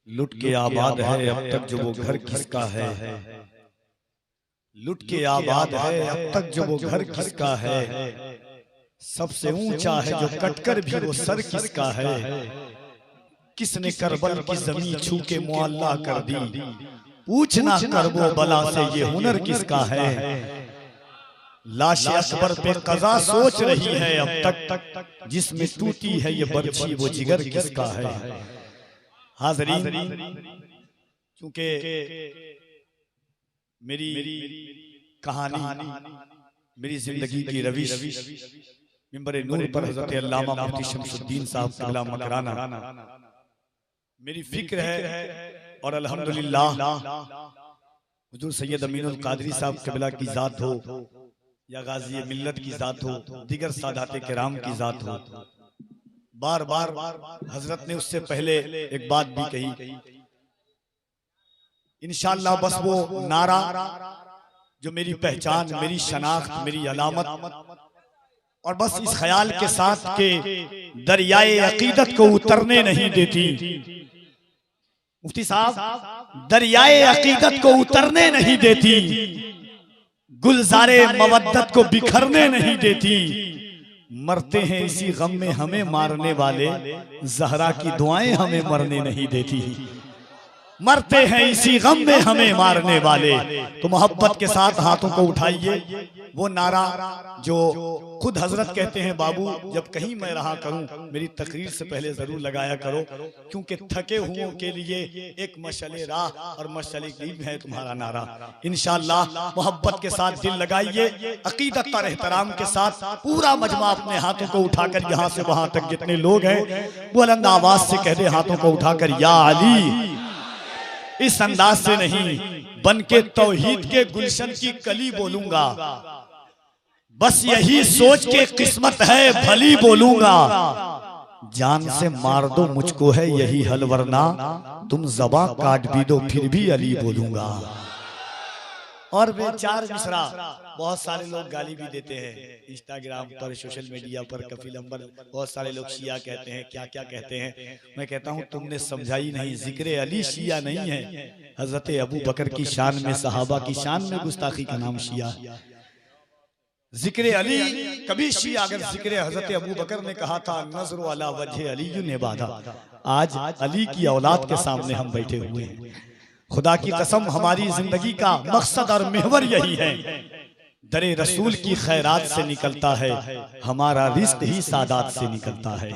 लुट के आबाद है अब तक जो वो घर किसका है। लुट के आबाद है अब तक जो वो घर किसका है। सबसे ऊंचा है जो कटकर भी वो सर किसका है। किसने करबल की जमीन छू के मुअल्ला कर दी। पूछना करबो बला से ये हुनर किसका है। लाशे अकबर पे कज़ा सोच रही है अब तक जिसमें टूटी है ये बर्छी वो जिगर किसका है। हाज़रीन, क्योंकि मेरी कहानी मेरी जिंदगी की रविश मिंबर नूर पर हज़रत अल्लामा मुफ्ती शमसुद्दीन साहब क़िबला मकराना मेरी फिक्र है। और अल्हम्दुलिल्लाह हुजूर सैयद अमीनुल कादरी साहब क़िबला की ज़ात हो या गाज़ी मिल्लत की ज़ात हो, दीगर सादाते किराम की ज़ात हो, बार बार हजरत ने उससे पहले एक बात भी कही। इंशाअल्लाह बस वो नारा जो मेरी पहचान, मेरी शनाख्त, मेरी अलामत, और बस इस ख्याल के साथ के दरियाए अकीदत को उतरने नहीं देती। मुफ्ती साहब दरियाए अकीदत को उतरने नहीं देती, गुलजारे मवद्दत को बिखरने नहीं देती। मरते हैं इसी गम में हमें मारने वाले, ज़हरा की दुआएं हमें मरने नहीं देती। मरते हैं इसी गम में हमें मारने वाले। तो मोहब्बत के साथ हाथों को उठाइए, वो नारा जो खुद हजरत कहते हैं, बाबू जब कहीं मैं रहा करूं मेरी तकरीर से पहले जरूर लगाया करो, क्योंकि थके हुओं के लिए एक मशले राह और मशले इल्म है तुम्हारा नारा। इंशाअल्लाह मोहब्बत के साथ दिल लगाइए, अकीदत और एहतराम के साथ पूरा मजमा अपने हाथों को उठाकर यहाँ से वहां तक जितने लोग हैं बुलंद आवाज से कह दे, हाथों को उठाकर या अली। इस अंदाज से नहीं, बन के तौहीद के गुलशन की कली बोलूंगा, बस यही सोच के किस्मत है भली बोलूंगा। जान से मार दो मुझको है यही हल, वरना तुम ज़बां काट भी दो फिर भी अली बोलूंगा। और वे चार मिसरा बहुत सारे लोग गाली भी देते हैं इंस्टाग्राम पर, सोशल मीडिया पर, कफिल अंबर, बहुत सारे लोग शिया कहते हैं, क्या क्या कहते हैं। मैं कहता हूं तुमने समझा ही नहीं, जिक्र अली शिया नहीं है। हजरत अबू बकर की शान में, सहाबा की शान में गुस्ताखी का नाम शिया। जिक्र अली कभी शिया, अगर जिक्र हजरत अबू बकर ने कहा था नजर अला वजह अली ने बाधा। आज अली की औलाद के सामने हम बैठे हुए हैं। खुदा की कसम हमारी जिंदगी का मकसद और महवर यही है। दरे रसूल की खैरात से निकलता है, हमारा रिज़्क़ ही सादात से निकलता है।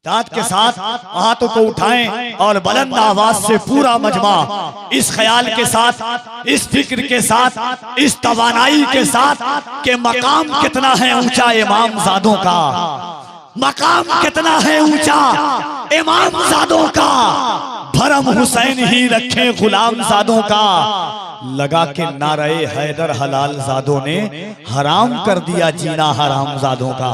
दाद के साथ हाथों को उठाएं और बुलंद आवाज से पूरा मजमा इस ख्याल के साथ, इस फिक्र के साथ, इस तवानाई के साथ कि मकाम कितना है ऊंचा इमाम ज़ादों का, मकाम कितना है ऊंचा इमाम ज़ादों का। भरम हुसैन ही रखे गुलाम ज़ादों का, लगा के नारे हैदर हलाल ज़ादों ने हराम कर दिया जीना हराम ज़ादों का।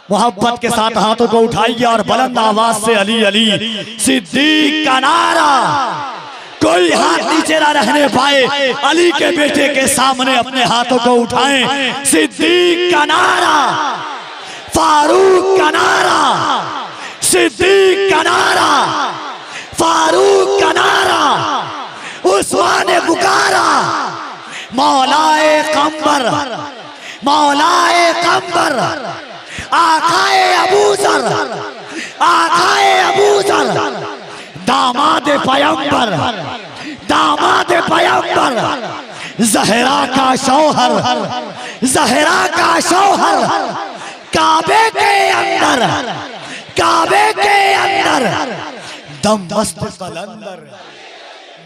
मोहब्बत के साथ हाथों को उठाइए और बुलंद आवाज से अली अली। सिद्दीक का नारा कोई हाथ नीचे ना रहने पाए, अली के बेटे के सामने अपने हाथों को उठाएं। सिद्दीक का नारा, फारूक का नारा, सिद्दीक का नारा, फारूक का नारा, उस्मान ने पुकारा मौलाए कम्बर, मौलाए कम्बर, आकाए अबूजर, आकाए अबूजर, दामाद पैगंबर, दामाद पैगंबर, ज़हरा का शौहर, ज़हरा का शौहर, काबे के अंदर, काबे के अंदर, दम मस्त कलंदर,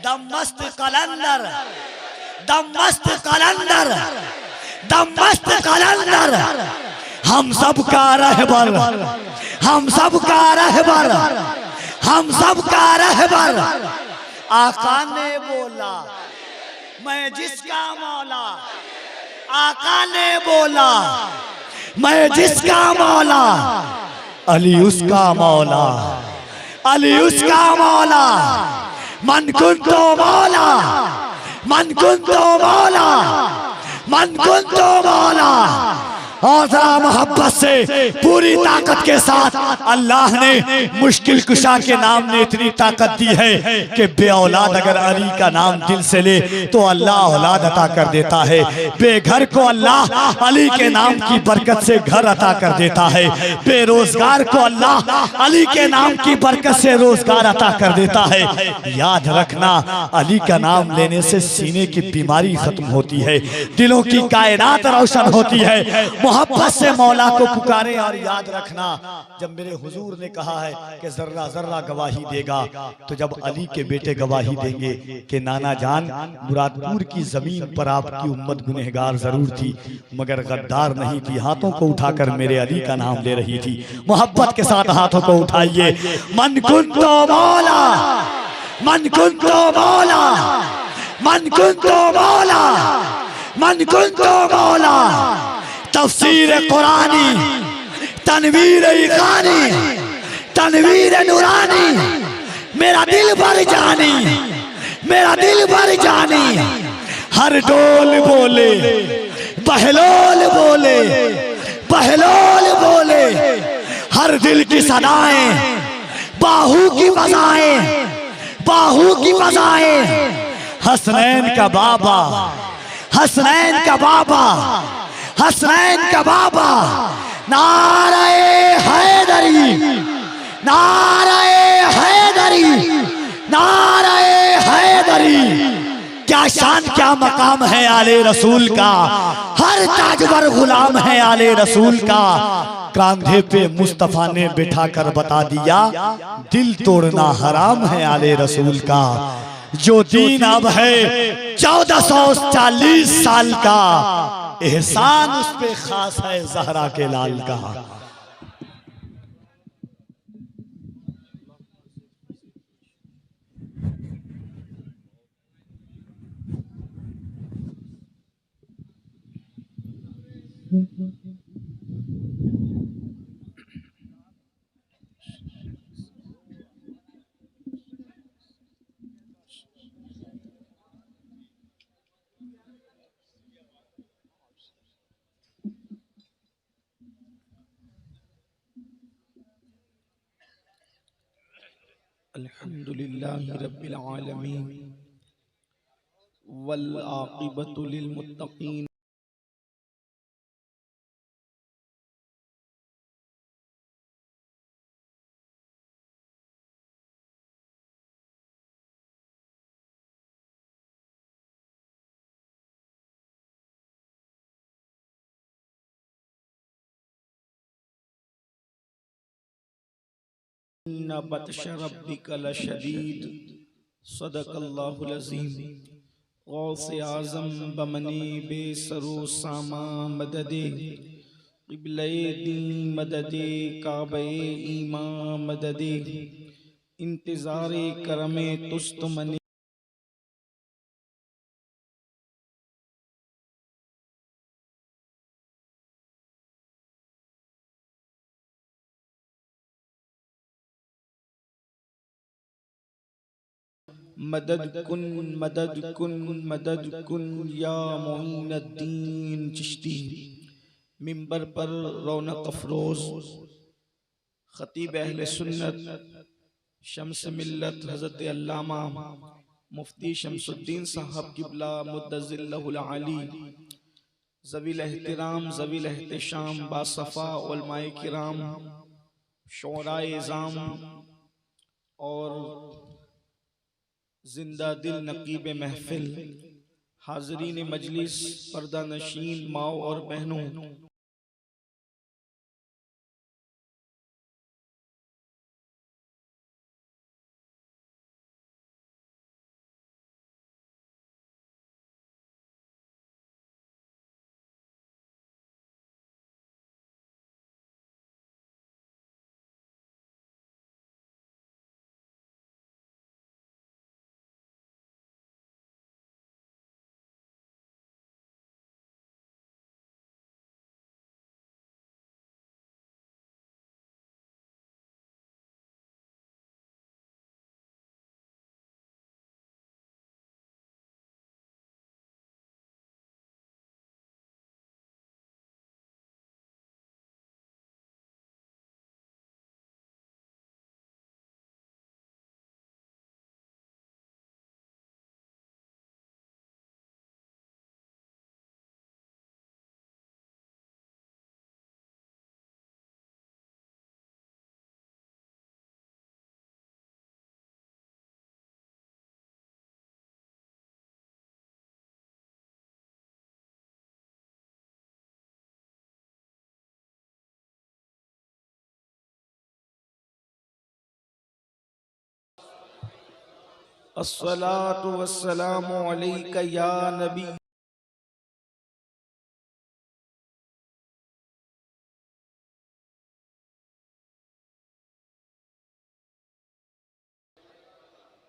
दम मस्त कलंदर, दम मस्त कलंदर, दम मस्त कलंदर। हम सब का रहबर, हम सब का रहबर, हम सब का रहबर। आका ने बोला मैं जिसका मौला, आका ने बोला मैं जिसका मौला, अली उसका मौला, अली उसका मौला। मन कुंतो मौला, मन कुंतो मौला, मन कुंतो मौला, और जरा मोहब्बत से पूरी ताकत के साथ अल्लाह ने मुश्किल कुशा के नाम ने इतनी ताकत दी है कि बे औलाद अगर अली का नाम दिल से ले तो अल्लाह औलाद अता कर देता है। बेघर को अल्लाह अली के नाम की बरकत से घर अता कर देता है। बेरोजगार को अल्लाह अली के नाम की बरकत से रोजगार अता कर देता है। याद रखना, अली का नाम लेने से सीने की बीमारी खत्म होती है, दिलों की कायनात रोशन होती है। मोहब्बत से मौला को पुकारे। और याद रखना, जब मेरे हुजूर ने कहा है कि जर्रा जर्रा गवाही देगा, तो जब अली के बेटे गवाही देंगे कि नाना जान मुरादपुर की जमीन पर आपकी उम्मत गुनहगार जरूर थी मगर गद्दार नहीं थी, हाथों को उठाकर मेरे अली का नाम ले रही थी। मोहब्बत के साथ हाथों को उठाइए। मन कुंतो मौला, मन कुंतो मौला, मन कुंतो मौला, मन कुंतो मौला। तफसीर कुरानी, तनवीर इखानी, तनवीर नूरानी, मेरा दिल भर जानी, मेरा दिल भर जानी। हर डोल बोले बहलोल बोले, बहलोल बोले, हर दिल की सदाएं, बाहू की बजाएं, बाहू की बजाएं। हसनैन का बाबा, हसनैन का बाबा, हसनैन का बाबा। नारे हैदरी, नारे हैदरी, नारे हैदरी। क्या शान क्या मकाम है आले रसूल का, हर ताजवर गुलाम है आले रसूल का। कांधे पे मुस्तफा ने बिठा कर बता दिया, दिल तोड़ना हराम है आले रसूल का। जो दीन अब है 1440 साल का, एहसान उस पे खास है जहरा के लाल का। अल्हम्दुलिल्लाहि रब्बिल आलमीन वल आक़िबतु लिल मुत्तक़ीन। इन्ना बत्श रब्बिका लशदीद। सदक़ल्लाहुल अज़ीम। गौसे आज़म बमने बेसरो सामा मददे, क़िबले दी मददे, काबे ईमा मददे, इंतज़ारे करमे तुस्त मने। मदद कुन, मदद कुन, मदद कुन या मोइनुद्दीन चिश्ती। मिंबर पर रौनक अफरोज खतीब अहले सुन्नत शम्स मिल्लत हज़रत अल्लामा मुफ्ती शमसुद्दीन साहब क़िबला मुद्दज़िल्लहुल आली, ज़वील एहतिराम ज़वील एहतिशाम बासफ़ा उलमाए किराम, शोराए इज़ाम और जिंदा दिल नकीब महफिल, हाज़रीन मजलिस, पर्दा नशीन माओ और बहनों, अस्सलातु वस्सलामु अलैका या नबी।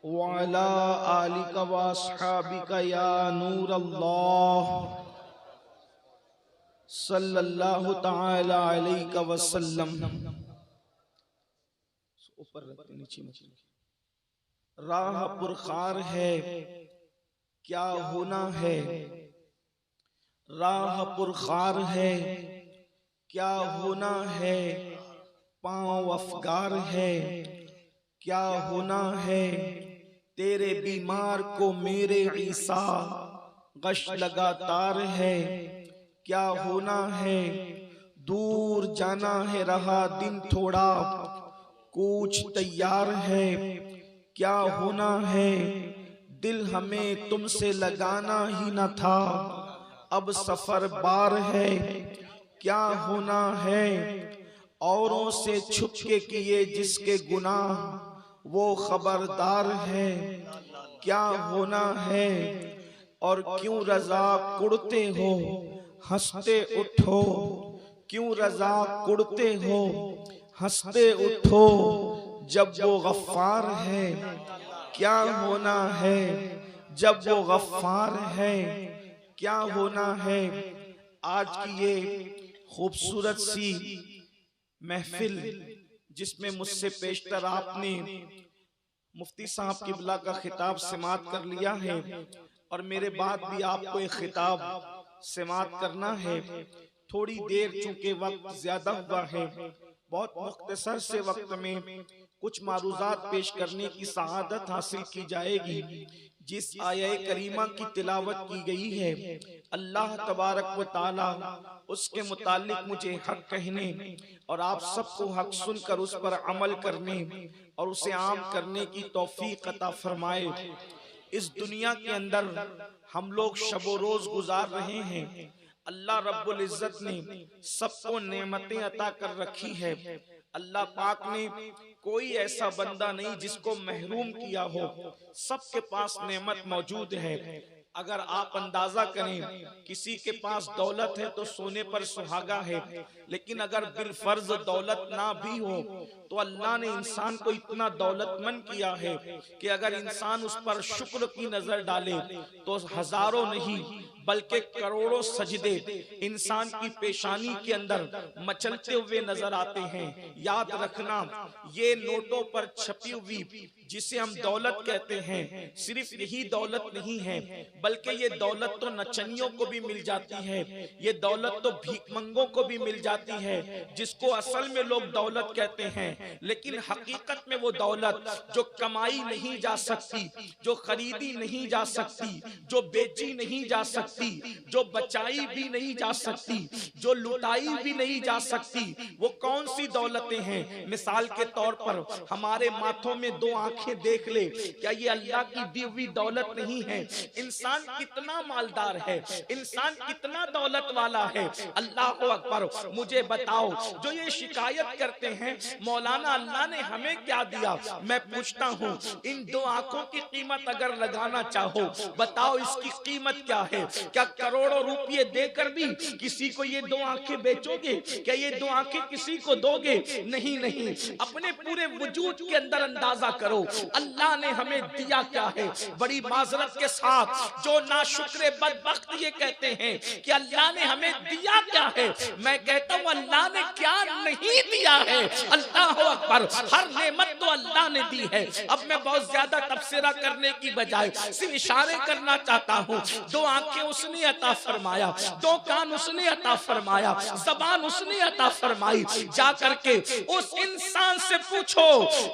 वअला आलिका व अस्हाबिका या नूर अल्लाह सल्लल्लाहु तआला अलैहि वसल्लम। ऊपर रखते नीचे मछली। राह पुरखार है क्या होना है, राह पुरखार है क्या होना है, पांव अफगार है क्या होना है, तेरे बीमार को मेरे ईसा गश लगातार है क्या होना है, दूर जाना है रहा दिन थोड़ा कूच तैयार है क्या होना है, दिल हमें तुमसे लगाना ही न था अब सफर बार है क्या होना है, औरों से छुप के किए जिसके गुनाह वो खबरदार है क्या होना है, और क्यों रजा कुड़ते हो हंसते उठो, क्यों रजा कुड़ते हो हंसते उठो, जब वो गफ्फार है क्या होना है, जब वो गफ्फार है क्या होना है। आज की ये खूबसूरत सी महफिल जिसमें मुझसे पेशतर आपने मुफ्ती साहब किबला का खिताब समात कर लिया है और मेरे बाद भी आपको एक खिताब समात करना है। थोड़ी देर चूंकि वक्त ज्यादा हुआ है, बहुत मुख्तसर से वक्त में कुछ मारूजात पेश करने की सआदत हासिल की जाएगी। जिस आया करीमा की तिलावत की गई है, अल्लाह तबारक व ताला उसके मुतालिक मुझे हक कहने और आप सबको हक सुनकर उस पर अमल करने और उसे आम करने की तौफीक अता फरमाए। इस दुनिया के अंदर हम लोग शबो रोज गुजार रहे हैं। अल्लाह रब्बुल इज्जत ने सबको नेमतें अता कर रखी है। अल्लाह पाक ने कोई ऐसा बंदा नहीं जिसको महरूम किया हो, सबके पास नेमत मौजूद है। अगर आप अंदाजा करें, किसी के पास दौलत है तो सोने पर सुहागा है, लेकिन अगर बिलफर्ज दौलत ना भी हो तो अल्लाह ने इंसान को इतना दौलतमंद किया है कि अगर इंसान उस पर शुक्र की नजर डाले तो हजारों नहीं बल्कि करोड़ों सजदे इंसान की पेशानी के अंदर मचलते हुए नजर आते हैं। याद रखना, ये नोटों पर छपी हुई जिसे हम दौलत कहते हैं, सिर्फ यही दौलत नहीं है, बल्कि ये दौलत तो नचनियों को भी मिल जाती है, ये दौलत तो भीखमंगों को भी मिल जाती है, जिसको असल में लोग दौलत कहते हैं। लेकिन हकीकत में वो दौलत जो कमाई नहीं जा सकती, जो खरीदी नहीं जा सकती, जो बेची नहीं जा सकती, जो बचाई भी नहीं जा सकती, जो लुटाई भी नहीं जा सकती, वो कौन सी दौलतें हैं? मिसाल के तौर पर हमारे माथों में दो आंखें देख ले, क्या ये अल्लाह की दी हुई दौलत नहीं है? इंसान कितना मालदार है, इंसान कितना दौलत वाला है। अल्लाह अकबर। मुझे बताओ, जो ये शिकायत करते हैं मौलाना अल्लाह ने हमें क्या दिया, मैं पूछता हूँ इन दो आंखों की कीमत अगर लगाना चाहो, बताओ इसकी कीमत क्या है? क्या करोड़ों रुपये देकर भी किसी को ये दो आंखें बेचोगे? क्या ये दो आंखें किसी को दोगे? नहीं नहीं। अपने पूरे वजूद के अंदर अंदाजा करो अल्लाह ने हमें दिया क्या है। बड़ी माजरत के साथ जो नाशुक्रे बदबख्त ये कहते हैं कि अल्लाह ने हमें दिया क्या है, मैं कहता हूँ अल्लाह ने क्या नहीं दिया है। अल्लाह अकबर। हर नेमत तो अल्लाह ने दी है। अब मैं बहुत ज्यादा तबसरा करने की बजाय सिर्फ इशारे करना चाहता हूँ। दो आंखें उसने अता फरमाया, दो कान उसने अता फरमाया, ज़बान उसने अता फरमाई। जा करके उस इंसान से पूछो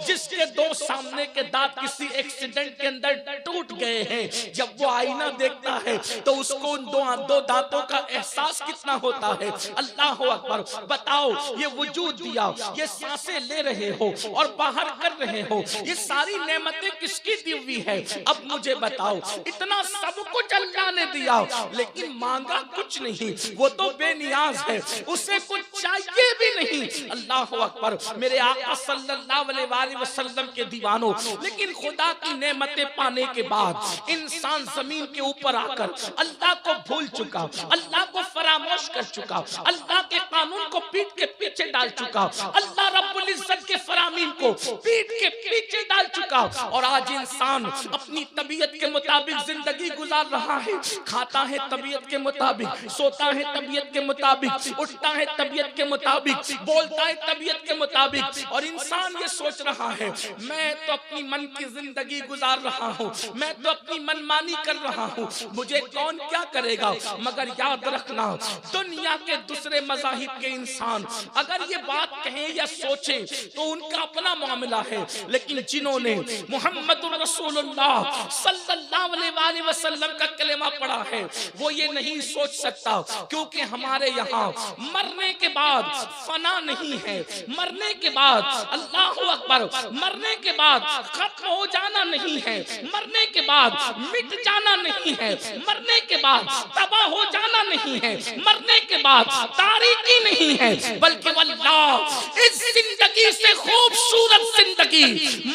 जिसके दो सामने के दांत किसी एक्सीडेंट के अंदर टूट गए हैं, जब वो आईना देखता है तो उसको उन दो दांतों का एहसास कितना होता है। अल्लाह अकबर। बताओ, ये वजूद दिया, ये सांसें ले रहे हो और बाहर कर रहे हो, ये सारी नेमतें किसकी दी हुई है? अब मुझे बताओ, इतना सब कुछ अल्लाह ने दिया लेकिन मांगा कुछ नहीं। वो तो बेनियाज है, उसे कुछ चाहिए भी नहीं। अल्लाह अकबर। मेरे आका सल्लल्लाहु अलैहि वसल्लम के दीवानों, लेकिन खुदा की नेमतें पाने के बाद इंसान जमीन के ऊपर आकर अल्लाह को भूल चुका, अल्लाह को फरामोश कर चुका, अल्लाह के कानून को पीठ के पीछे डाल चुका, अल्लाह रब्बुल इज्जत के फरामीन को पीठ के पीछे डाल चुका। और आज इंसान अपनी तबीयत के मुताबिक जिंदगी गुजार रहा है, खाता है तबीयत के मुताबिक, सोता है तबीयत के मुताबिक, उठता है तबीयत के मुताबिक, बोलता है तबीयत के मुताबिक। और इंसान ये सोच रहा है मैं तो अपनी मन की जिंदगी गुजार रहा हूँ, मैं तो अपनी मनमानी कर रहा हूँ, मुझे कौन क्या करेगा। मगर याद रखना, दुनिया के दूसरे मज़ाहिब के इंसान अगर ये बात कहें या सोचें तो उनका अपना मामला है, लेकिन जिन्होंने मुहम्मदुर रसूलुल्लाह सल्लल्लाहु अलैहि वसल्लम का कलेमा पढ़ा है वो ये नहीं सोच सकता, क्योंकि हमारे यहाँ मरने के बाद फना नहीं है, मरने के बाद अल्लाहु अकबर, मरने के बाद खत्म हो जाना नहीं है, मरने के बाद मिट जाना नहीं है, मरने के बाद तबाह हो जाना नहीं है, मरने के बाद तारीकी नहीं है, बल्कि वल्लाह इस जिंदगी से खूबसूरत जिंदगी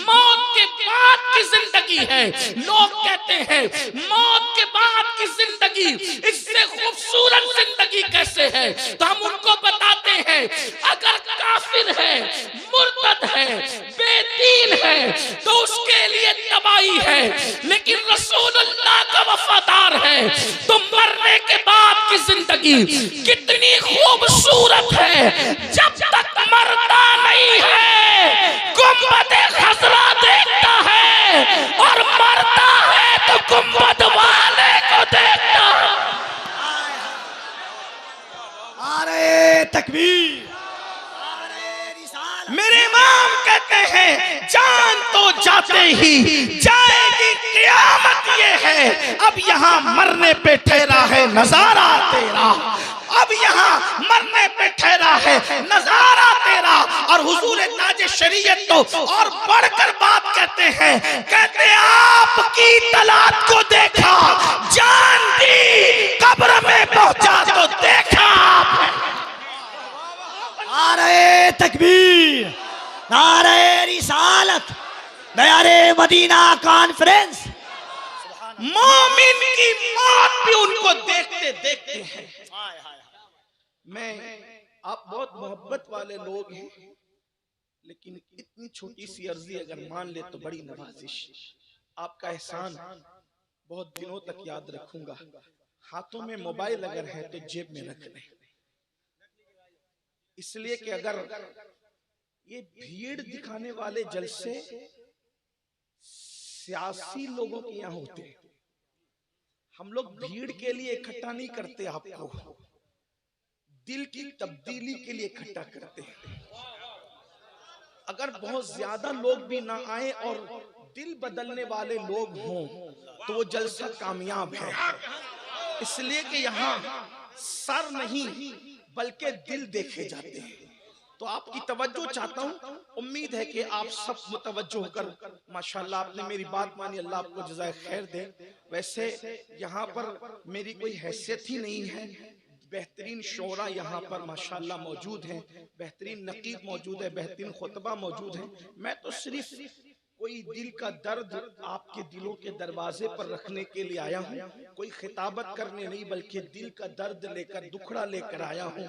मौत के बाद की जिंदगी है। लोग कहते हैं मौत के बाद की जिंदगी इससे खूबसूरत जिंदगी कैसे है, तो हम उनको बताते हैं अगर काफिर है, मुर्तद है, बेदीन है तो उसके लिए तबाही है, लेकिन रसूलुल्लाह का वफादार है तो मरने के बाद की जिंदगी कितनी खूबसूरत है। जब तक मरता नहीं है गुंबद खज़रा देखता है, और मरता है तो गुंबद वाले को देखता है। अरे तकबीर। मेरे इमाम कहते हैं जान तो जाते ही जाएगी क़यामत ये है, अब यहाँ मरने पे ठहरा है नजारा तेरा, अब यहाँ मरने पे ठहरा है नजारा तेरा। और हुजूर ताज शरीयत तो और बढ़कर बात कहते हैं, कहते आपकी तलात को देखा, जान दी कब्र में पहुंचा तो देखा आपने। नारे तकबीर, नारे रिसालत, नारे मदीना कॉन्फ्रेंस। मोमिन की मौत भी उनको देखते देखते हैं। मैं आप बहुत मोहब्बत वाले लोग हैं, लेकिन इतनी छोटी सी अर्जी अगर मान ले तो बड़ी नवाजिश। आपका एहसान बहुत दिनों तक याद रखूंगा। हाथों में मोबाइल अगर है तो जेब में रख लें, इसलिए कि अगर ये भीड़ दिखाने वाले जलसे सियासी लोगों के यहाँ होते हैं, हम लोग भीड़ के लिए इकट्ठा नहीं करते, आपको दिल की तब्दीली के लिए इकट्ठा करते हैं। अगर बहुत ज्यादा लोग भी ना आए और दिल बदलने वाले लोग हों तो वो जलसा कामयाब है, इसलिए कि यहाँ सर नहीं बल्कि दिल देखे जाते हैं। तो आपकी तवज्जो चाहता हूँ, उम्मीद है कि आप सब मुतवज्जो होकर माशाल्लाह आपने मेरी बात मानी, अल्लाह आपको जज़ाए खैर दे। वैसे यहाँ पर मेरी कोई हैसियत ही नहीं है, बेहतरीन शोरा यहाँ पर माशाल्लाह मौजूद हैं, बेहतरीन नकीब मौजूद है, बेहतरीन खुतबा मौजूद है। मैं तो सिर्फ कोई दिल का दर्द आपके दिलों के दरवाजे पर रखने के लिए आया हूँ, कोई खिताबत करने नहीं बल्कि दिल का दर्द लेकर, दुखड़ा लेकर आया हूँ,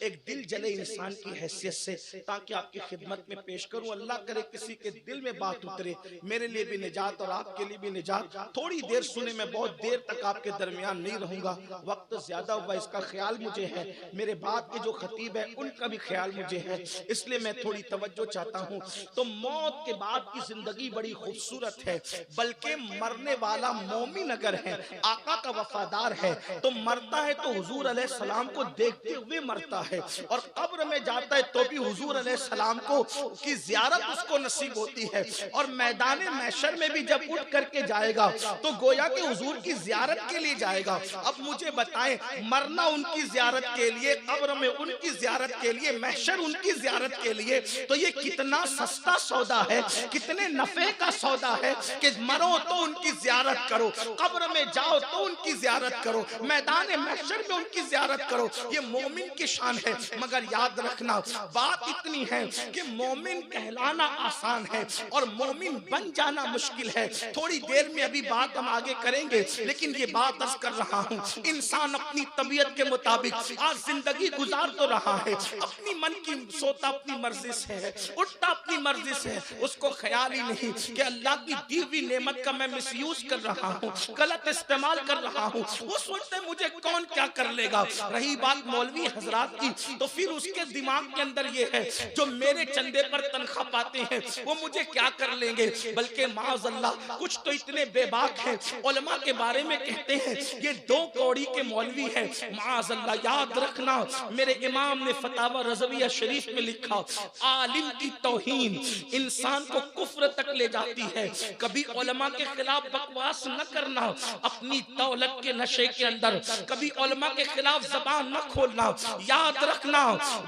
एक दिल जले इंसान की हैसियत से, ताकि आपकी खिदमत में पेश करूँ। अल्लाह करे किसी के दिल में बात उतरे, मेरे लिए भी निजात और आपके लिए भी निजात। थोड़ी देर सुने, मैं बहुत देर तक आपके दरमियान नहीं रहूंगा, वक्त ज्यादा हुआ इसका ख्याल मुझे है, मेरे बाद के जो खतीब है उनका भी ख्याल मुझे है, इसलिए मैं थोड़ी तवज्जो चाहता हूँ। तो मौत के बाद की जिंदगी जिंदगी बड़ी खूबसूरत है, बल्कि मरने वाला मोमिन अगर है, आका का वफादार है, तो मरता है तो हुजूर अलैहिस्सलाम को देखते हुए मरता है, और कब्र में जाता है तो भी हुजूर अलैहिस्सलाम को की जियारत उसको नसीब होती है। और मैदान महशर में भी जब उठ करके जाएगा तो गोया के हुजूर की जियारत के लिए जाएगा। अब मुझे बताएं, मरना उनकी जियारत के लिए, कब्र में उनकी जियारत के लिए, महशर उनकी जियारत के लिए, तो ये कितना सस्ता सौदा है, कितने नफे का सौदा है कि मरो तो उनकी जियारत करो, कब्र में जाओ तो उनकी जियारत करो, मैदान महशर में उनकी जियारत करो। ये मोमिन की शान है। मगर याद रखना, बात इतनी है कि मोमिन कहलाना आसान है और मोमिन बन जाना मुश्किल है। थोड़ी देर में अभी बात हम आगे करेंगे, लेकिन ये बात अर्ज कर रहा हूँ, इंसान अपनी तबीयत के मुताबिक आज जिंदगी गुजार तो रहा है, अपनी मन की सोता अपनी मर्जी से है, उठता अपनी मर्जी से है, उसको ख्याल ही नहीं कि अल्लाह की दी हुई नेमत का मैं मिसयूज कर रहा हूँ, गलत इस्तेमाल कर रहा हूँ। वो सोचते मुझे कौन क्या कर लेगा। रही बात मौलवी हजरात की, तो फिर उसके दिमाग के अंदर ये है, जो मेरे चंदे पर तनख्वाह पाते हैं वो मुझे क्या कर लेंगे। बल्कि माअज़ल्लाह कुछ तो इतने बेबाक हैं, उलमा के बारे में कहते हैं ये 2 कौड़ी के मौलवी हैं। माअज़ल्लाह याद रखना, मेरे इमाम ने फतावा रज़विया शरीफ में लिखा, आलिम की तौहीन इंसान को कुफ्र तक ले जाती है। कभी उलमा के खिलाफ बकवास न करना, अपनी दौलत के नशे के अंदर कभी उलमा के खिलाफ जबान न खोलना। याद रखना,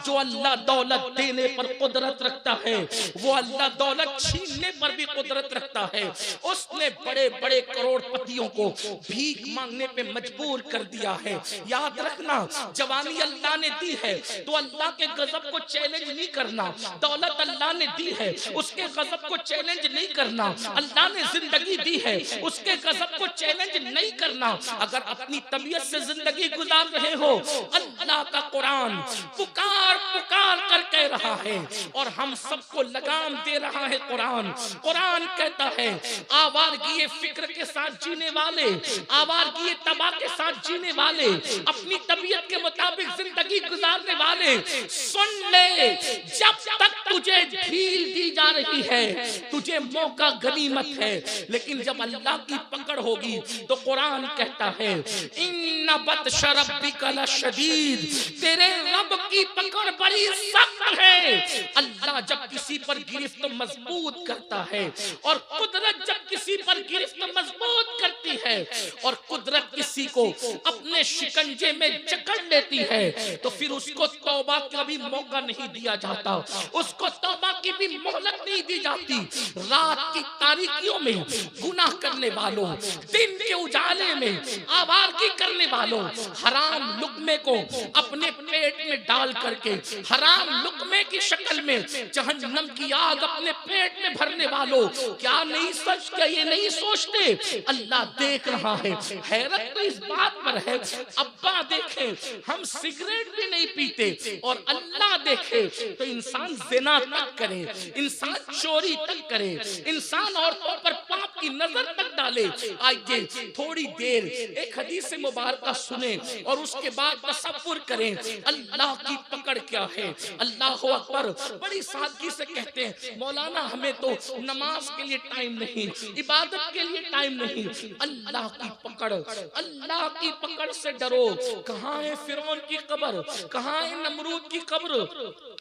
जो अल्लाह दौलत देने पर कुदरत रखता है वो अल्लाह दौलत छीनने पर भी कुदरत रखता है। उसने बड़े बड़े करोड़पतियों को भीख मांगने पे मजबूर कर दिया है। याद रखना, जवानी अल्लाह ने दी है तो अल्लाह के गजब को चैलेंज नहीं करना। दौलत अल्लाह ने दी है, उसके गजब को चैलेंज नहीं करना। अल्लाह ने जिंदगी दी है, उसके गजब को चैलेंज नहीं करना। अगर अपनी तबीयत से जिंदगी गुजार रहे हो, अल्लाह का कुरान पुकार पुकार कर कह रहा है और हम सबको लगाम दे रहा है। कुरान कहता है, आवारगी फिक्र के साथ जीने वाले, आवारगी तबाह के साथ जीने वाले, अपनी तबीयत के मुताबिक जिंदगी गुजारने वाले, सुन ले, जब तक तुझे ढील दी जा रही है, तुझे मौका गनीमत है, लेकिन जब अल्लाह की पकड़ होगी तो कुरान कहता है, इन्ना बत्श रब्बिका लशदीद, तेरे रब की पकड़ बड़ी सख्त है। अल्लाह जब किसी पर गिरफ्त मजबूत करता है और कुदरत जब किसी पर गिरफ्त मजबूत करती है और कुदरत किसी को अपने शिकंजे में जकड़ लेती है, तो फिर उसको तौबा का भी मौका नहीं दिया जाता, उसको तौबा की भी मोहलत नहीं दी जाती। रात की तारीकियों में गुनाह करने वालों, दिन के उजाले में आवारगी करने वालों, हराम लुक़मे को अपने पेट में डाल करके हराम लुक़मे की शक्ल में जहन्नम की आग अपने पेट में भरने वालों, क्या नहीं सच, क्या ये नहीं सोचते अल्लाह देख रहा है। हैरत तो इस बात पर है, अब्बा देखे हम सिगरेट भी नहीं पीते और अल्लाह देखे तो इंसान ज़िना तक करे, इंसान चोरी तक करे, इंसान औरतों पर पाप की नजर तक डाले। आइए थोड़ी देर एक हदीस मुबारक सुने और उसके बाद तसव्वुर करें अल्लाह की पकड़ क्या है। अल्लाह अकबर। बड़ी सादगी से कहते हैं, मौलाना हमें तो नमाज के लिए टाइम नहीं, इबादत के लिए टाइम नहीं। अल्लाह की पकड़, अल्लाह की पकड़ से डरो। कहाँ है फिरौन की कब्र, कहाँ है नमरूद की कब्र,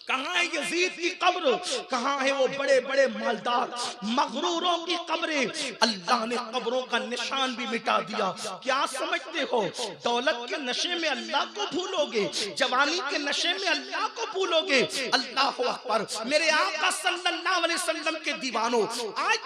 कहाँ है यजीद की कब्र, कहाँ है वो बड़े बड़े मालदार मगरूरों की कब्रें। अल्लाह ने कब्रों का निशान भी मिटा दिया। क्या समझते हो, दौलत के नशे में अल्लाह को भूलोगे, जवानी के नशे में अल्लाह को भूलोगे। अल्लाह अकबर। मेरे आका सल्लल्लाहु अलैहि वसल्लम के दीवानों, आज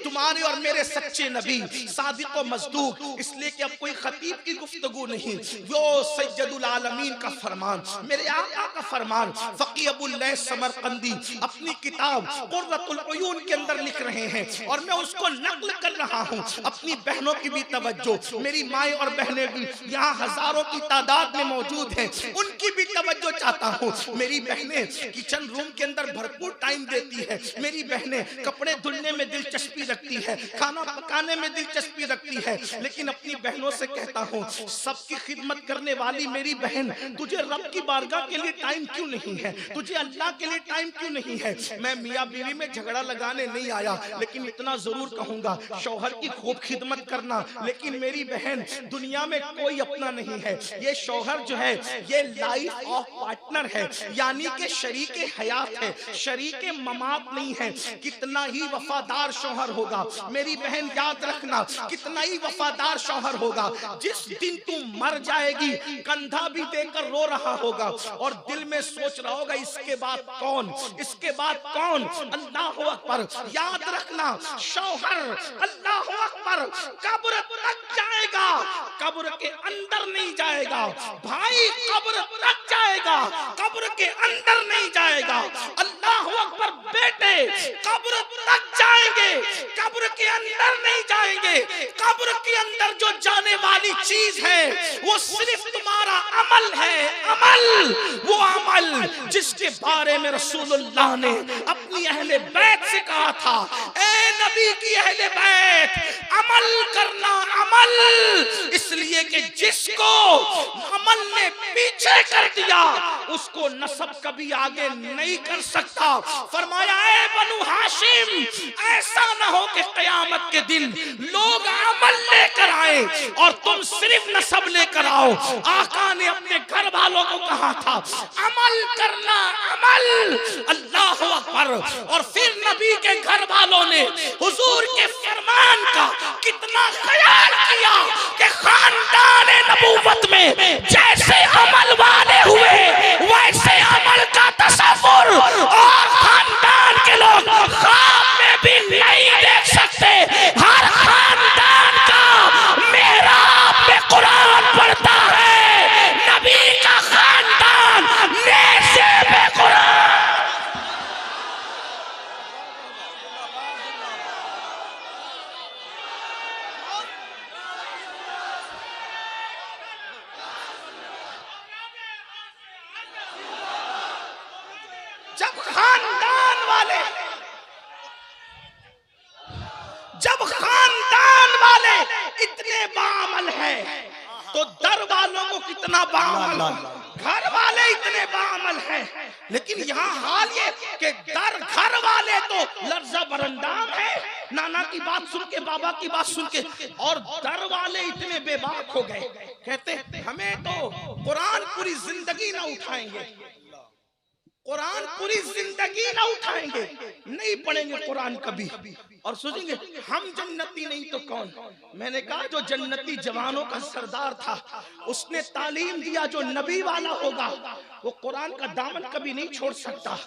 तुम्हारे और मेरे सच्चे नबी सादिक व मज़दूक, इसलिए कि अब कोई खतीब की गुफ्तगू नहीं, वो सैयदुल आलमीन का फरमान, मेरे आका का फरमान फकी अबुल लैस समरकंदी अपनी किताब कुर्रतुल उयून के अंदर लिख रहे हैं और मैं उसको नकल कर रहा हूँ। हूँ, अपनी बहनों की भी तवज्जो, मेरी माएँ और बहनें भी यहाँ हजारों की तादाद में मौजूद हैं, उनकी भी तवज्जो चाहता हूँ। मेरी बहनें किचन रूम के अंदर भरपूर टाइम देती है, मेरी बहनें कपड़े धुलने में दिलचस्पी रखती है, खाना पकाने में दिलचस्पी रखती है, लेकिन अपनी बहनों से कहता हूँ, सबकी खिदमत करने वाली मेरी बहन, तुझे रब की बारगाह के लिए टाइम क्यों नहीं है, तुझे अल्लाह के लिए टाइम क्यों नहीं है। मैं मियाँ बीवी में झगड़ा लगाने नहीं आया, लेकिन इतना जरूर कहूंगा, शौहर की खूब खिदमत करना, लेकिन मेरी बहन दुनिया में कोई अपना नहीं है। ये शौहर जो है ये लाइफ ऑफ पार्टनर है, यानी कि शरीके हयात है, शरीके ममात नहीं है। कितना ही वफादार शौहर होगा मेरी बहन, याद रखना, कितना ही वफादार शौहर होगा, जिस दिन तू मर जाएगी कंधा भी देकर रो रहा होगा और दिल में सोच रहा होगा इसके बाद कौन, इसके बाद कौन। अल्लाह अकबर, याद रखना शौहर अल्लाह अकबर कब्र तक जाएगा, कब्र के अंदर नहीं जाएगा भाई, कब्र तक जाएगा, कब्र के अंदर नहीं जाएगा। अल्लाह अकबर, बेटे कब्र तक जाएंगे, कब्र के अंदर नहीं जाएंगे। कब्र के अंदर जो जाने वाली चीज है वो सिर्फ तुम्हारा अमल है, अमल, वो अमल जिसके बारे में रसूलुल्लाह ने अपनी अहले बैत से कहा था, ए नबी की अहले बैत, अमल करना, अमल, इसलिए कि जिसको अमल ने पीछे कर दिया उसको नसब कभी आगे नहीं कर सकता। फरमाया, ए बनु हाशिम, ऐसा ना हो कि क़यामत के दिन लोग अमल लेकर आए और तुम सिर्फ नसब लेकर आओ। आका ने अपने घर वालों को कहा था, अमल करना, अमल, अल्लाह अकबर। और फिर नबी के घर वालों ने हुजूर के फरमान का कितना ख्याल किया कि खानदान नबूवत में जैसे अमल वाले हुए वैसे अमल का तसव्वुर और खानदान के लोग ख्वाब में भी नहीं देख सकते। हर खानदान का मेहराब में कुरान पढ़ता है, नबी का खानदान नेज़े में कुरान। जब खानदान वाले इतने बामल हैं तो दर वालों को कितना बामल, घर वाले इतने बामल हैं। लेकिन यहाँ हाल ये कि दर घर वाले तो लर्जा बरंदाम है, नाना की बात सुन के, बाबा की बात सुन के, और दर वाले इतने बेबाक हो गए, कहते हमें तो कुरान पूरी जिंदगी ना उठाएंगे, कुरान पूरी जिंदगी ना उठाएंगे, नहीं पढ़ेंगे कुरान कभी, और सोचेंगे हम जन्नती नहीं तो कौन। मैंने कहा जो जन्नती जवानों का सरदार था उसने तालीम दिया जो नबी वाला होगा वो कुरान का दामन कभी नहीं छोड़ सकता।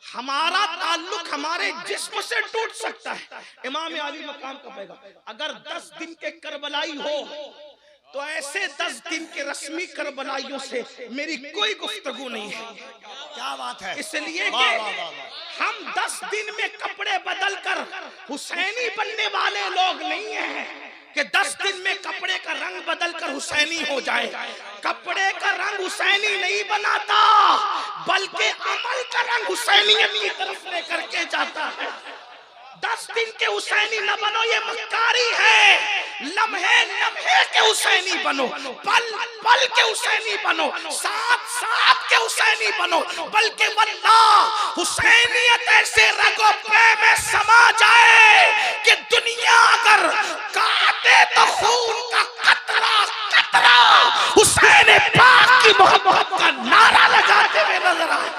हमारा ताल्लुक हमारे जिस्म से टूट सकता है। इमाम अली मकाम का पैगाम, अगर 10 दिन के करबलाई हो तो ऐसे 10 दिन के रस्मी करबलाइयों से मेरी कोई गुफ्तगू नहीं है। क्या बात है, इसलिए कि हम 10 दिन में कपड़े बदल कर हुसैनी बनने वाले लोग नहीं हैं कि 10 दिन में कपड़े का रंग बदल कर हुसैनी हो जाए। कपड़े का रंग हुसैनी नहीं बनाता, बल्कि अमल का रंग हुसैनियत की तरफ लेकर के जाता है। 10 दिन के हुसैनी न बनो, ये मक्कारी है। लम्हे लम्हे के हुसैनी बनो, पल पल के हुसैनी बनो, साथ साथ के हुसैनी बनो, बल्कि वल्लाह हुसैनियत ऐसे रगो पे में समा जाए कि दुनिया अगर काटे तो खून का कतरा कतरा हुसैन पाक की मोहब्बत का नारा लगाते हुए नजर आए।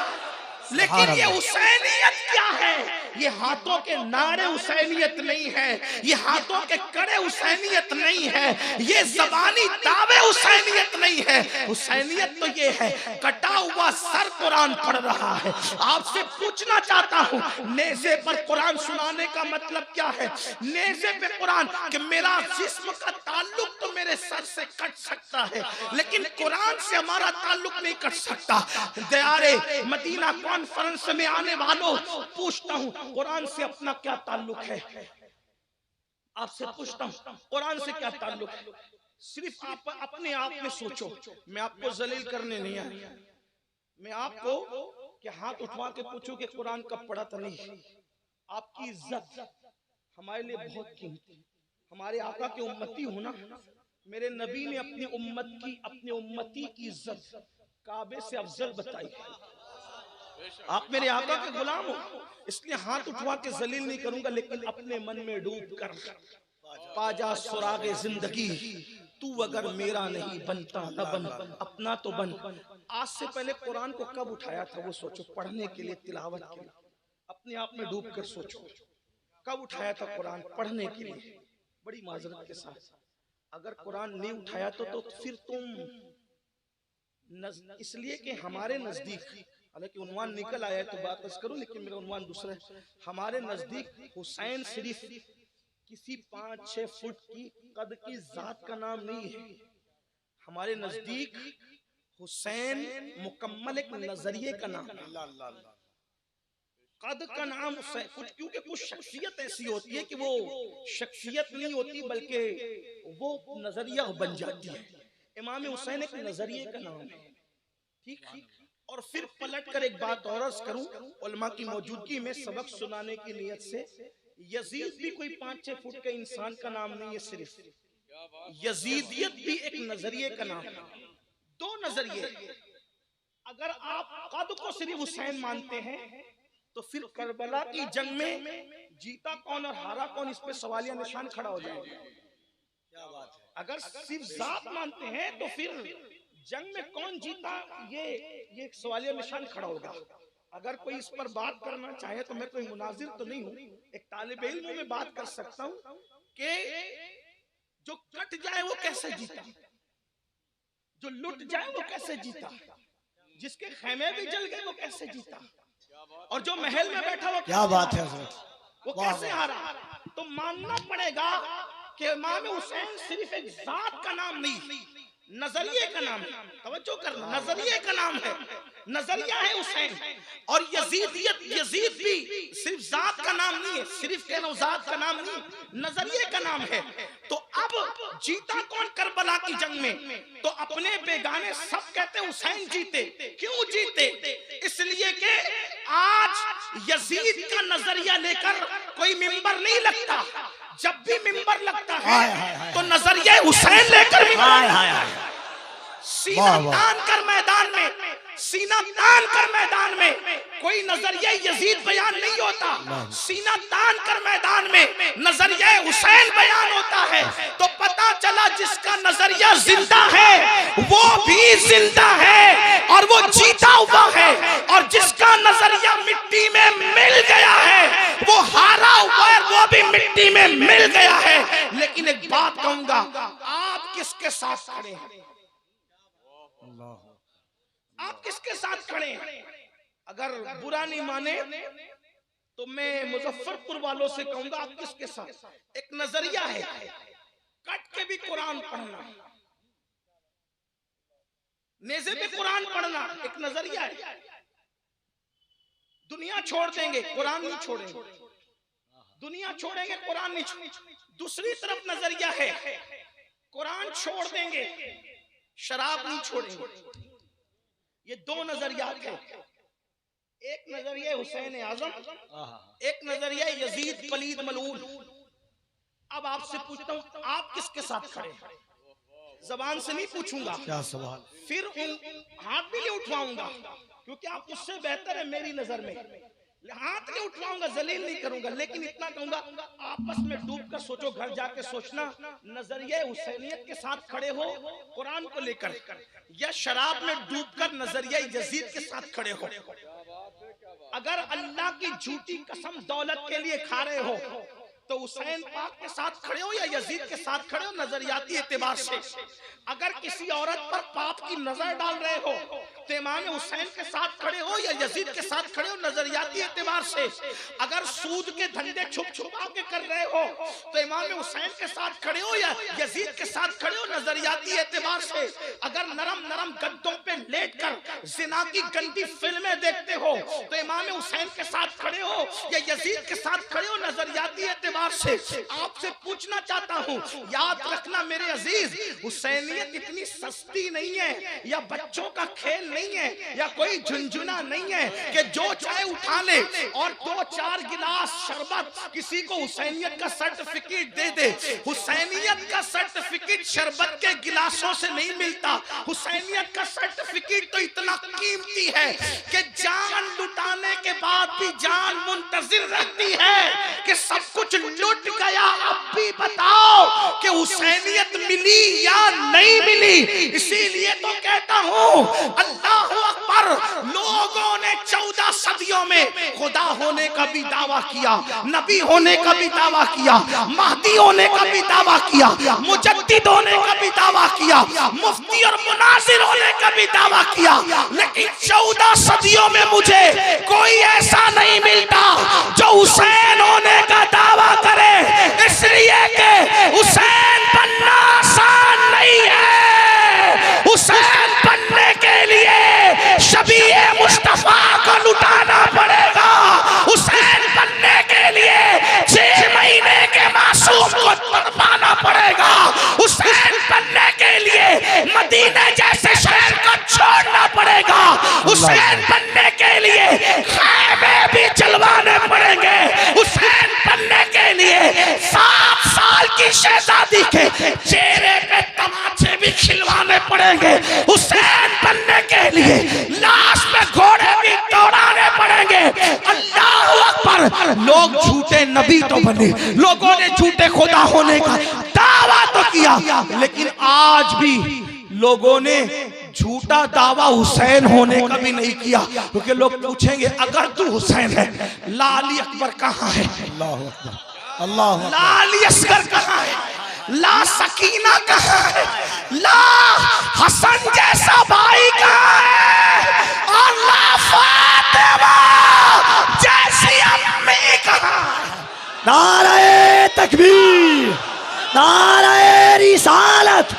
लेकिन ये हुसैनियत क्या है? ये हाथों के नारे हुसैनियत नहीं है, ये हाथों के कड़े हुसैनियत नहीं है, ये ज़बानी दावे हुसैनियत नहीं है। हुसैनियत तो ये है कटा हुआ सर कुरान पढ़ रहा है। आपसे पूछना चाहता हूँ, नेज़े पर कुरान सुनाने का मतलब क्या है? नेज़े पे कुरान कि मेरा जिस्म का ताल्लुक तो मेरे सर से कट सकता है, लेकिन कुरान से हमारा ताल्लुक नहीं कट सकता। दयारे मदीना कॉन्फ्रेंस में आने वालों, पूछता हूँ कुरान से अपना क्या ताल्लुक है? आपसे पूछता हूँ कुरान से क्या ताल्लुक है? सिर्फ आप अपने आप में सोचो। मैं आपको जलील करने नहीं आया, मैं आपको कि हाथ उठवा के पूछूं कि कुरान कब पढ़ा था? नहीं। आपकी इज्जत हमारे लिए बहुत कीमती। हमारे आका के उम्मती हो ना, मेरे नबी ने अपनी उम्मत की, अपने उम्मती की इज्जत काबे से अफजल बताई है। आप मेरे आका के गुलाम हो, इसलिए हाथ उठवा के जलील नहीं करूंगा, लेकिन अपने मन में डूब कर पाजा सुरागे जिंदगी, तू अगर मेरा नहीं बनता न बन, अपना तो बन। आज से पहले कुरान को कब उठाया था वो सोचो, पढ़ने के लिए, तिलावत के लिए। अपने आप में डूब कर सोचो, कब उठाया था कुरान पढ़ने के लिए? बड़ी माजरत के साथ, अगर कुरान नहीं उठाया तो फिर तुम इसलिए कि हमारे नजदीक, हालांकि उन्वान निकल आया तो बात बस करूं, लेकिन मेरा उन्वान दूसरा है। हमारे नजदीक हुसैन सिर्फ किसी 5-6 फुट की कद की जात का नाम नहीं है। हमारे नजदीक हुसैन मुकम्मल एक नजरिए का नाम है। कद का नाम कुछ, क्योंकि कुछ शख्सियत ऐसी होती है कि वो शख्सियत नहीं होती बल्कि वो नजरिया बन जाती है। इमाम हुसैन एक नजरिए का नाम है, ठीक। और फिर पलट कर एक बात और अर्ज करूं, उलमा की मौजूदगी में सबक सुनाने की नियत से, यजीद भी कोई 5-6 फुट के इंसान का नाम नहीं है। सिर्फ यजीदियत भी एक नजरिए का नाम है। दो नजरिए। अगर आप कद को सिर्फ हुसैन मानते हैं तो फिर करबला की जंग में जीता कौन और हारा कौन, इस पे सवालिया निशान खड़ा हो जाएगा। क्या बात है। अगर सिर्फ जात मानते हैं तो फिर जंग में कौन जीता, ये सवालिया निशान खड़ा होगा। अगर कोई इस पर बात करना चाहे तो मैं कोई मुनाजिर तो नहीं हूँ, एक तालिब इल्म में बात कर सकता हूँ कि जो कट जाए वो कैसे जीता, जो लुट जाए वो कैसे जीता, जिसके खेमे भी जल गए वो कैसे जीता, और जो महल में बैठा वो क्या बात है, वो कैसे हारा। तो मानना पड़ेगा कि इमाम हुसैन सिर्फ एक जात का नाम नहीं, नजरिए का नाम है। तवज्जो करना, नजरिए का नाम है, नजरिया है हुसैन। और यजीद भी सिर्फ जात का नाम नहीं है, सिर्फ कह रहा हूं जात का नाम नहीं, नजरिए का नाम है। तो अब जीता कौन करबला की जंग में? तो अपने बेगाने सब कहते हुसैन जीते। क्यों जीते? इसलिए कि आज यजीद का नजरिया लेकर कोई मिंबर नहीं लगता। जब भी मिंबर लगता है तो नजरिया हुसैन लेकर सीना तान कर मैदान में, सीना तान कर मैदान में कोई नजरिया यजीद बयान नहीं होता, सीना तान कर मैदान में नजरिया हुसैन बयान होता है। तो पता चला जिसका नजरिया जिंदा है वो भी जिंदा है और वो जीता हुआ है, और जिसका नजरिया मिट्टी में मिल गया है वो हारा हुआ है, वो भी मिट्टी में मिल गया है। लेकिन एक बात कहूंगा, आप किसके साथ खड़े हैं? आप किसके साथ खड़े हैं? अगर बुरा नहीं माने तो मैं मुजफ्फरपुर वालों से कहूंगा, आप किसके साथ? एक नजरिया है, कट के भी कुरान पढ़ना, नेज़े पे कुरान पढ़ना एक नजरिया है। दुनिया छोड़ देंगे, कुरान नहीं छोड़ेंगे, दुनिया छोड़ेंगे, कुरान नहीं छोड़ेंगे। दूसरी तरफ नजरिया है, कुरान छोड़ देंगे, शराब नहीं छोड़ेंगे। ये दो नजरियात है। एक नजरिया हुसैन आजम, एक नजरिया यजीद पलीद मलून। अब आपसे पूछता हूं, आप किसके साथ खड़े हैं? जबान से नहीं पूछूंगा, क्या सवाल, फिर हाथ भी नहीं उठवाऊंगा, क्योंकि आप उससे बेहतर है मेरी नजर में। हाथ नहीं उठवाऊंगा, जलील नहीं करूंगा, लेकिन इतना कहूंगा, आपस में डूब कर सोचो, घर जाके सोचना, नजरिया हुसैनियत के साथ खड़े हो कुरान को लेकर, या शराब में डूबकर नजरिया यजीद के साथ खड़े हो। अगर अल्लाह की झूठी कसम दौलत के लिए खा रहे हो तो हुसैन पाक के साथ खड़े हो या यजीद के साथ खड़े हो नजरियाती एतबार से। अगर किसी औरत पर पाप की नजर डाल रहे हो तो इमाम हुसैन के साथ खड़े हो या यजीद के साथ खड़े हो, नजरियाती एतबार से अगर सूद के धंधे छुप छुपा के कर रहे हो तो इमाम हुसैन के साथ खड़े हो या यजीद के साथ खड़े हो, नजरियाती एतबार से अगर नरम नरम गद्दों पे लेटकर जिना की गंदी फिल्में देखते हो तो इमाम हुसैन के साथ खड़े हो या यजीद के साथ खड़े हो, नजरियाती एतबार से आपसे पूछना चाहता हूँ, याद रखना मेरे अजीज, हुसैनियत इतनी सस्ती नहीं है या बच्चों का खेल नहीं है या कोई झुनझुना नहीं है कि जो चाहे उठा ले और 2-4 गिलास शरबत किसी को हुसैनियत का सर्टिफिकेट दे दे। हुसैनियत का सर्टिफिकेट शरबत के गिलासों से नहीं मिलता। हुसैनियत का सर्टिफिकेट तो इतना कीमती है कि जान लुटाने के बाद भी जान मुंतजिर रहती है कि सब कुछ लुट गया, अब भी बताओ कि हुसैनियत मिली या नहीं मिली। इसीलिए तो कहता हूँ अल्लाह अकबर, लोगों ने 14 सदियों में खुदा होने का भी दावा किया, नबी होने का भी दावा किया, महदी होने का भी दावा किया, मुजद्दिद होने का भी दावा किया, मुफ्ती और मुनासिर होने का भी दावा किया, लेकिन 14 सदियों में मुझे कोई ऐसा नहीं मिलता जो हुसैन होने का दावा करे, इसलिए कि हुसैन बनना आसान नहीं है। हुसैन बनने के लिए शबीए मुस्तफा को लुटाना पड़ेगा। हुसैन बनने के लिए 6 महीने के मासूम को तड़पाना पड़ेगा। हुसैन बनने के लिए मदीने जैसे शहर को छोड़ना पड़ेगा। हुसैन बनने के लिए खैमे भी चलवाने पड़ेंगे। हुसैन बनने के लिए 7 साल की शहजादी के चेहरे पे तमाचे भी खिलवाने पड़ेंगे। हुसैन बनने के लिए लाश पे घोड़े भी दौड़ाने पड़ेंगे। अल्लाह अकबर। लोग झूठे नबी तो बने, लोगों ने झूठे खुदा होने का दावा तो किया, लेकिन आज भी लोगों ने झूठा दावा हुसैन होने का भी नहीं किया, क्योंकि लोग पूछेंगे अगर तू हुसैन है, लाली अकबर कहाँ है? अल्लाह अकबर, अल्लाह अकबर। लाली असगर कहाँ है? ला सकीना कहाँ है? ला हसन जैसा भाई कहाँ है? और ला फातिमा जैसी अम्मी कहाँ है? नारे तकबीर, नारे रिसालत,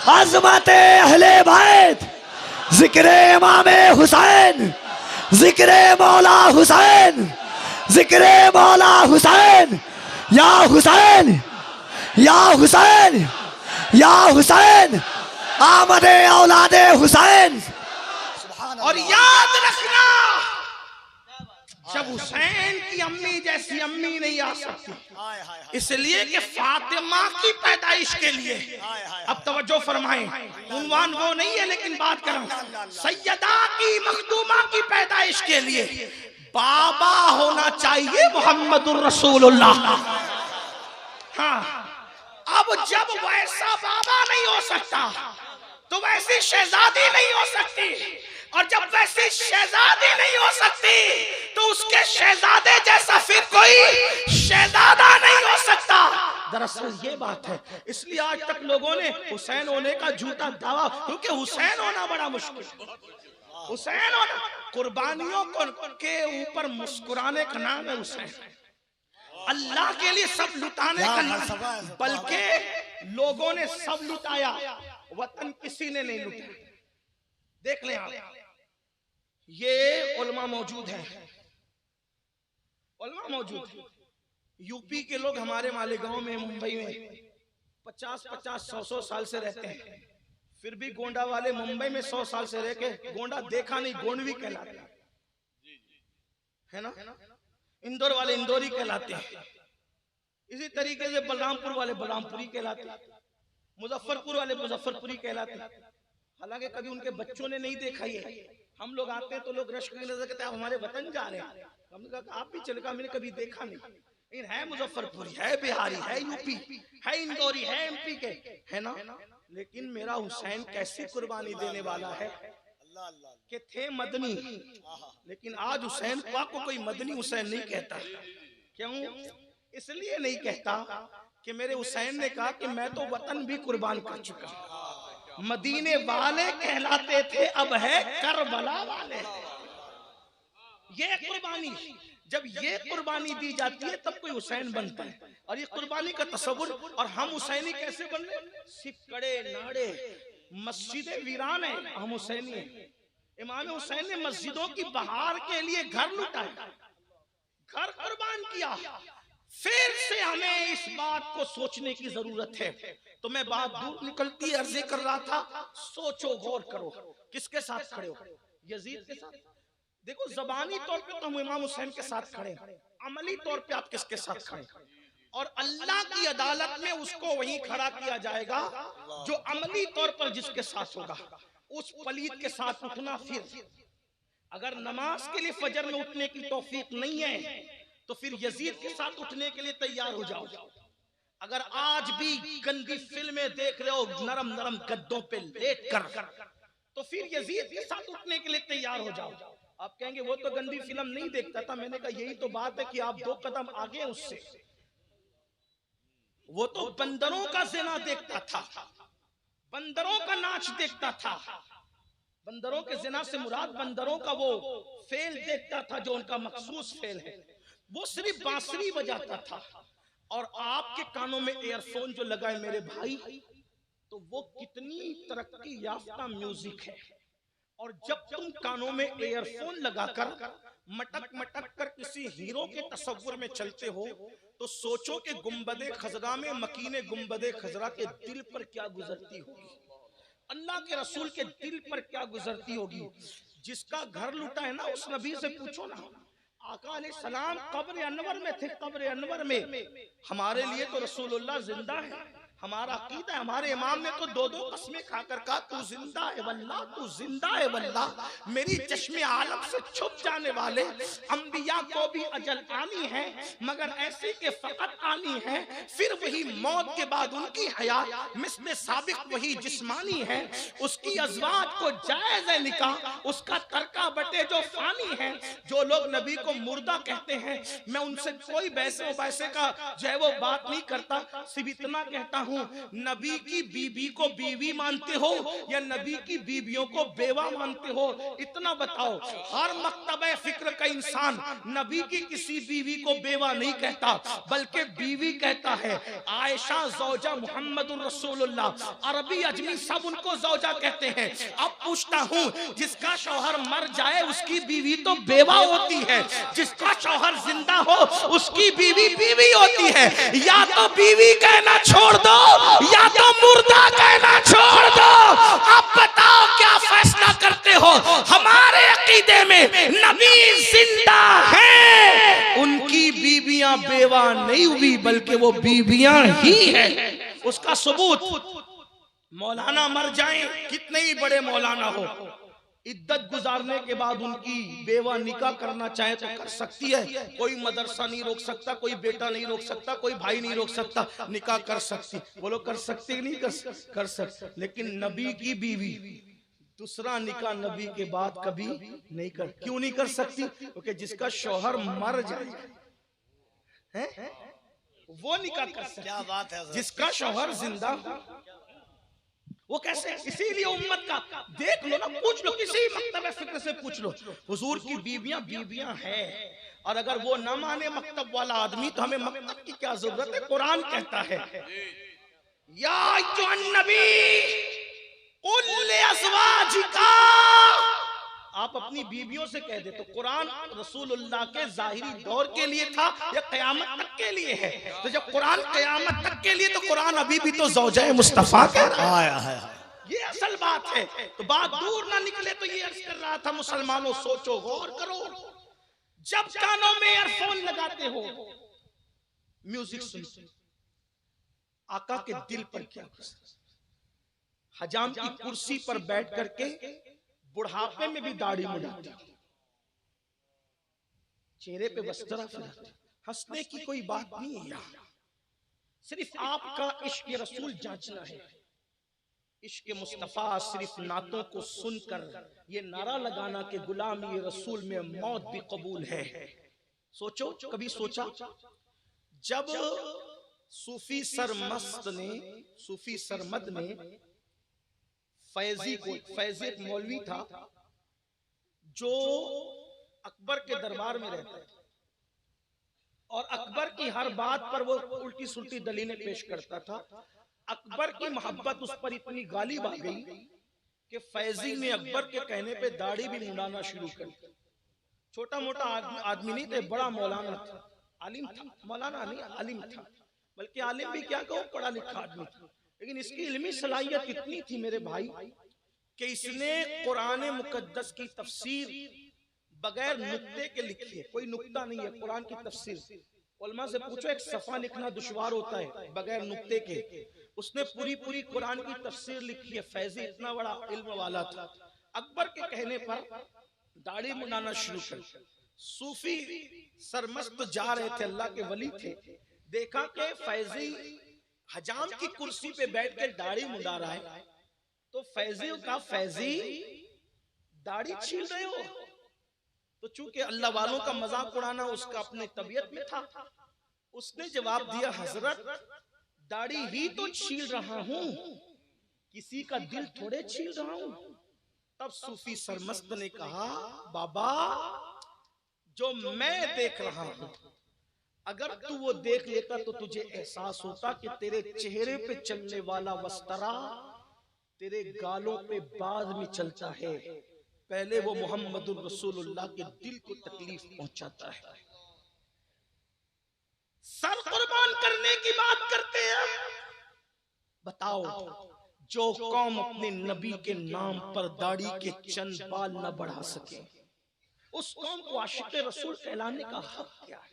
अज़मत अहले बैत, जिक्र इमाम हुसैन, जिक्र मौला हुसैन, जिक्र मौला हुसैन। या हुसैन, या हुसैन, या हुसैन, आमदे औलादे हुसैन। और याद रखना, जब हुसैन की अम्मी जैसी अम्मी नहीं आ सकती, इसलिए कि फातिमा की पैदाइश के लिए, अब तवज्जो फरमाएं, उन्वान वो नहीं है लेकिन बात करूं, सैयदा की मखदूमा की पैदाइश के लिए बाबा होना चाहिए मोहम्मदुर रसूलुल्लाह। हाँ, अब जब वैसा बाबा नहीं हो सकता तो वैसी शहजादी नहीं हो सकती, और जब वैसी शहजादी नहीं हो सकती तो उसके शहजादे जैसा फिर कोई शहजादा नहीं हो सकता। दरअसल ये बात है, इसलिए आज तक लोगों ने हुसैन होने का झूठा दावा, क्योंकि हुसैन होना बड़ा मुश्किल, हुसैन होना, कुर्बानियों के ऊपर मुस्कुराने का नाम है हुसैन, अल्लाह के लिए सब लुटाने का नाम, बल्कि लोगों ने सब लुटाया, वतन किसी ने नहीं लुटाया। देख लें आप, ये उलमा मौजूद हैं, उलमा मौजूद हैं। यूपी के लोग हमारे मालेगांव में, मुंबई में 50-50, 100-100 साल से रहते हैं, फिर भी गोंडा वाले मुंबई में 100 साल से रह के गोंडा देखा नहीं, गोंडवी कहलाते है ना। इंदौर वाले इंदौरी कहलाते हैं, इसी तरीके से बलरामपुर वाले बलरामपुरी कहलाते हैं, मुजफ्फरपुर वाले मुजफ्फरपुरी कहलाते हैं। हालांकि कभी उनके बच्चों ने नहीं देखा ये, हम लोग आते हैं तो लोग रश्क की नजर कहते हैं आप हमारे वतन जा रहे हैं, हमने कहा आप भी चले, कहा मैंने कभी देखा नहीं, लेकिन है मुजफ्फरपुरी, है बिहारी, है यूपी, है इंदौरी, है एमपी के, है ना। लेकिन मेरा हुसैन कैसी कुर्बानी देने वाला है कि थे मदनी, लेकिन आज हुसैन पाक को कोई मदनी हुसैन नहीं कहता। क्यों? इसलिए नहीं कहता कि मेरे हुसैन ने कहा कि मैं तो वतन भी कुर्बान कर चुका, मदीने वाले कहलाते थे, अब है करबला वाले। ये कुर्बानी, जब ये कुर्बानी दी जाती है तब कोई हुसैन बनता है। और ये कुर्बानी का तस्वुर, और हम हुसैनी कैसे बन रहे? सिकड़े नाड़े, मस्जिदें वीरान है, हम हुसैनी हैं। इमाम हुसैन ने मस्जिदों की बहार के लिए घर लुटाया, घर कुर्बान किया। फिर से हमें इस बात को सोचने की जरूरत है। तो मैं बात दूर निकलती अर्जे कर रहा था, सोचो गौर करो, किसके साथ खड़े हो? यजीद के साथ? देखो जबानी तौर पे तो हम इमाम हुसैन के साथ खड़े हैं, अमली तौर पे आप किसके साथ खड़े? और अल्लाह की अदालत में उसको वहीं खड़ा किया जाएगा जो अमली तौर पर जिसके साथ होगा। उस पलीत के साथ उठना, फिर अगर नमाज के लिए फजर में उठने की तौफीक नहीं है तो फिर यजीद के साथ उठने के लिए तैयार हो जाओ। अगर आज भी गंदी फिल्में देख रहे हो नरम नरम गद्दों पे लेट कर, तो फिर यजीद के साथ उठने के लिए तैयार हो जाओ। आप कहेंगे वो तो गंदी फिल्म नहीं देखता था। मैंने कहा यही तो बात है कि आप 2 कदम आगे उससे। वो तो बंदरों का ज़िना देखता था, बंदरों का नाच देखता था। बंदरों के ज़िना से मुराद बंदरों का वो फेल देखता था जो उनका मखसूस फेल है। वो सिर्फ बांसुरी बजाता था। और आपके कानों में एयरफोन जो लगाए मेरे भाई, तो वो कितनी तरक्की याफ्ता म्यूजिक है। और जब तुम कानों में एयरफोन लगाकर मटक मटक कर किसी हीरो के तस्वुर में चलते हो, तो सोचो कि गुंबदे खजरा में मकीने गुंबदे खजरा के दिल पर क्या गुजरती होगी, अल्लाह के रसूल के दिल पर क्या गुजरती होगी। जिसका घर लुटा है ना, उस नबी से पूछो ना। आका अलैहिस्सलाम कब्र अनवर में थे, कब्र अनवर में। हमारे लिए तो रसूलुल्लाह जिंदा है, हमारा अकीदा है। हमारे इमाम ने तो 2-2 कस्में खाकर कहा तू जिंदा है वल्लाह, तू जिंदा है वल्लाह। मेरी चश्मे आलम से छुप जाने वाले अंबिया को भी अजल आनी है, मगर ऐसे के फकत आनी है। फिर वही मौत के बाद उनकी हयात मिस्ले साबिक वही जिस्मानी है। उसकी अज़वाज को जायज़ है निकाह, उसका तरका बटे जो फानी है। जो लोग नबी को मुर्दा कहते हैं, मैं उनसे कोई वैसे का जो है वो बात नहीं करता। सिर्फ इतना कहता हूँ, नबी की बीबी को बीवी मानते हो या नबी की बीबियों को बेवा मानते हो? इतना बताओ। हर मक्तबे फिक्र का इंसान नबी की किसी बीवी को बेवा नहीं कहता, बल्कि बीवी कहता है। आयशा ज़ौजा मुहम्मदुर रसूलुल्लाह, अरबी अजमी सब उनको ज़ौजा कहते हैं। अब पूछता हूँ, जिसका शौहर मर जाए उसकी बीवी तो बेवा होती है, जिसका शौहर जिंदा हो उसकी बीवी बीवी होती है। या तो बीवी कहना छोड़ दो या तो मुर्दा कहना छोड़ दो। अब बताओ क्या फैसला करते हो? हमारे अकीदे में नबी जिंदा हैं, उनकी बीवियां बेवा नहीं हुई बल्कि वो बीवियां ही हैं। उसका सबूत, मौलाना मर जाएं, कितने ही बड़े मौलाना हो, इद्दत गुजारने के बाद उनकी बेवा निकाह करना चाहे तो कर सकती है। कोई मदरसा नहीं रोक सकता, कोई बेटा नहीं रोक सकता, कोई भाई नहीं रोक सकता, निकाह कर सकती। बोलो कर सकती नहीं? कर सकते। लेकिन नबी की बीवी दूसरा निकाह नबी के बाद कभी नहीं कर। क्यों नहीं कर सकती? क्योंकि जिसका शौहर मर जाए है वो निकाह कर सकती। क्या बात है। जिसका शौहर जिंदा वो कैसे? इसीलिए उम्मत का देख लो ना, पूछ लो, किसी मकतब फिक्र से पूछ लो, हुजूर की बीवियां बीवियां हैं। और अगर वो न माने मकतब वाला आदमी, तो हमें मकतब की क्या जरूरत है? कुरान कहता है, या अय्युहन नबी कुल लिअज़वाजिका, आप अपनी बीवियों से कह दे। तो कुरान रसूलुल्लाह के जाहिरी दौर के लिए था या क़यामत तक के लिए है? तो जब कुरान क़यामत तक के लिए, तो कुरान अभी भी तो ज़ौजा मुस्तफ़ा कह रहा है। ये असल बात है। तो बात दूर ना निकले तो ये अर्ज कर रहा था, मुसलमानों सोचो गौर करो। जब कानों में ईयरफोन लगाते हो, म्यूजिक सुनते, आका के दिल पर क्या गुजरा? हजाम की कुर्सी पर बैठ करके बुढ़ापे में भी दाढ़ी मुड़ाते, चेहरे पे बस्तरा फैलाते। हंसने की कोई बात नहीं है यहाँ, सिर्फ आपका इश्क रसूल जांचना है। इश्क मुस्तफा सिर्फ नातों को सुनकर ये नारा लगाना कि गुलाम ये रसूल में मौत भी कबूल है। सोचो, कभी सोचा जब सूफी सरमद ने फैजी एक मौलवी था जो अकबर के दरबार में रहता है और अकबर की हर बात पर वो उल्टी सुल्टी दलीलें पेश करता था। अकबर की मोहब्बत उस पर इतनी गालिब आ गई कि फैजी ने अकबर के कहने पे दाढ़ी भी मुंडाना शुरू कर दी। छोटा मोटा आदमी नहीं थे, बड़ा मौलाना था, आलिम था, मौलाना नहीं आलिम था, बल्कि आलिम भी क्या कहूं, पढ़ा लिखा आदमी था। लेकिन इसकी इल्मी सलाहियत इतनी थी मेरे भाई कि इसने कुरान मुकद्दस की तफसीर बगैर नुक्ते के लिखी है। कोई नुक्ता नहीं है कुरान की तफसीर। उलमा से पूछो, एक सफा लिखना दुश्वार होता है बगैर नुक्ते के। उसने पूरी कुरान की तफसीर लिखी है। फैजी इतना बड़ा इल्म वाला था। अकबर के कहने पर दाढ़ी मुंडाना शुरू कर। सूफी सरमस्त जा रहे थे, अल्लाह के वली थे, देखा कि फैजी हजाम की कुर्सी पे बैठ कर दाढ़ी मुंडा रहा है। तो फैजी का, फैजी दाढ़ी छील रहे हो? तो चूंकि अल्लाह वालों का मजाक उड़ाना उसका अपने तबीयत में था, उसने जवाब दिया, हजरत दाढ़ी ही तो छील रहा हूं, किसी का दिल थोड़े छील रहा हूं। तब सूफी सरमस्त ने कहा, बाबा जो मैं देख रहा हूं, अगर तू वो देख लेता तो तुझे एहसास होता कि तेरे चेहरे पे चलने वाला वस्तरा तेरे गालों पे बाद में चलता है। पहले वो मोहम्मदुर रसूलुल्लाह के दिल को तकलीफ पहुंचाता है। सर कुर्बान करने की बात करते हैं। बताओ, जो कौम अपने नबी के नाम पर दाढ़ी के चंद बाल न बढ़ा सके, उस कौम को आशिक रसूल कहलाने का हक क्या है?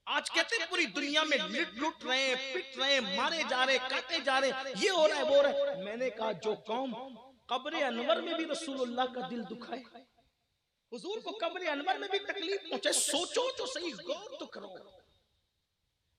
आज कहते हैं पूरी दुनिया में लुट रहे हैं, पिट रहे हैं, मारे जा रहे, काटे जा रहे, ये हो रहा है, वो हो रहा है। मैंने कहा, जो कौम कब्र अनवर में भी रसूलुल्लाह का दिल दुखाए, हुजूर को कब्र अनवर में भी तकलीफ पहुंचे, सोचो तो सही, गौर तो करो।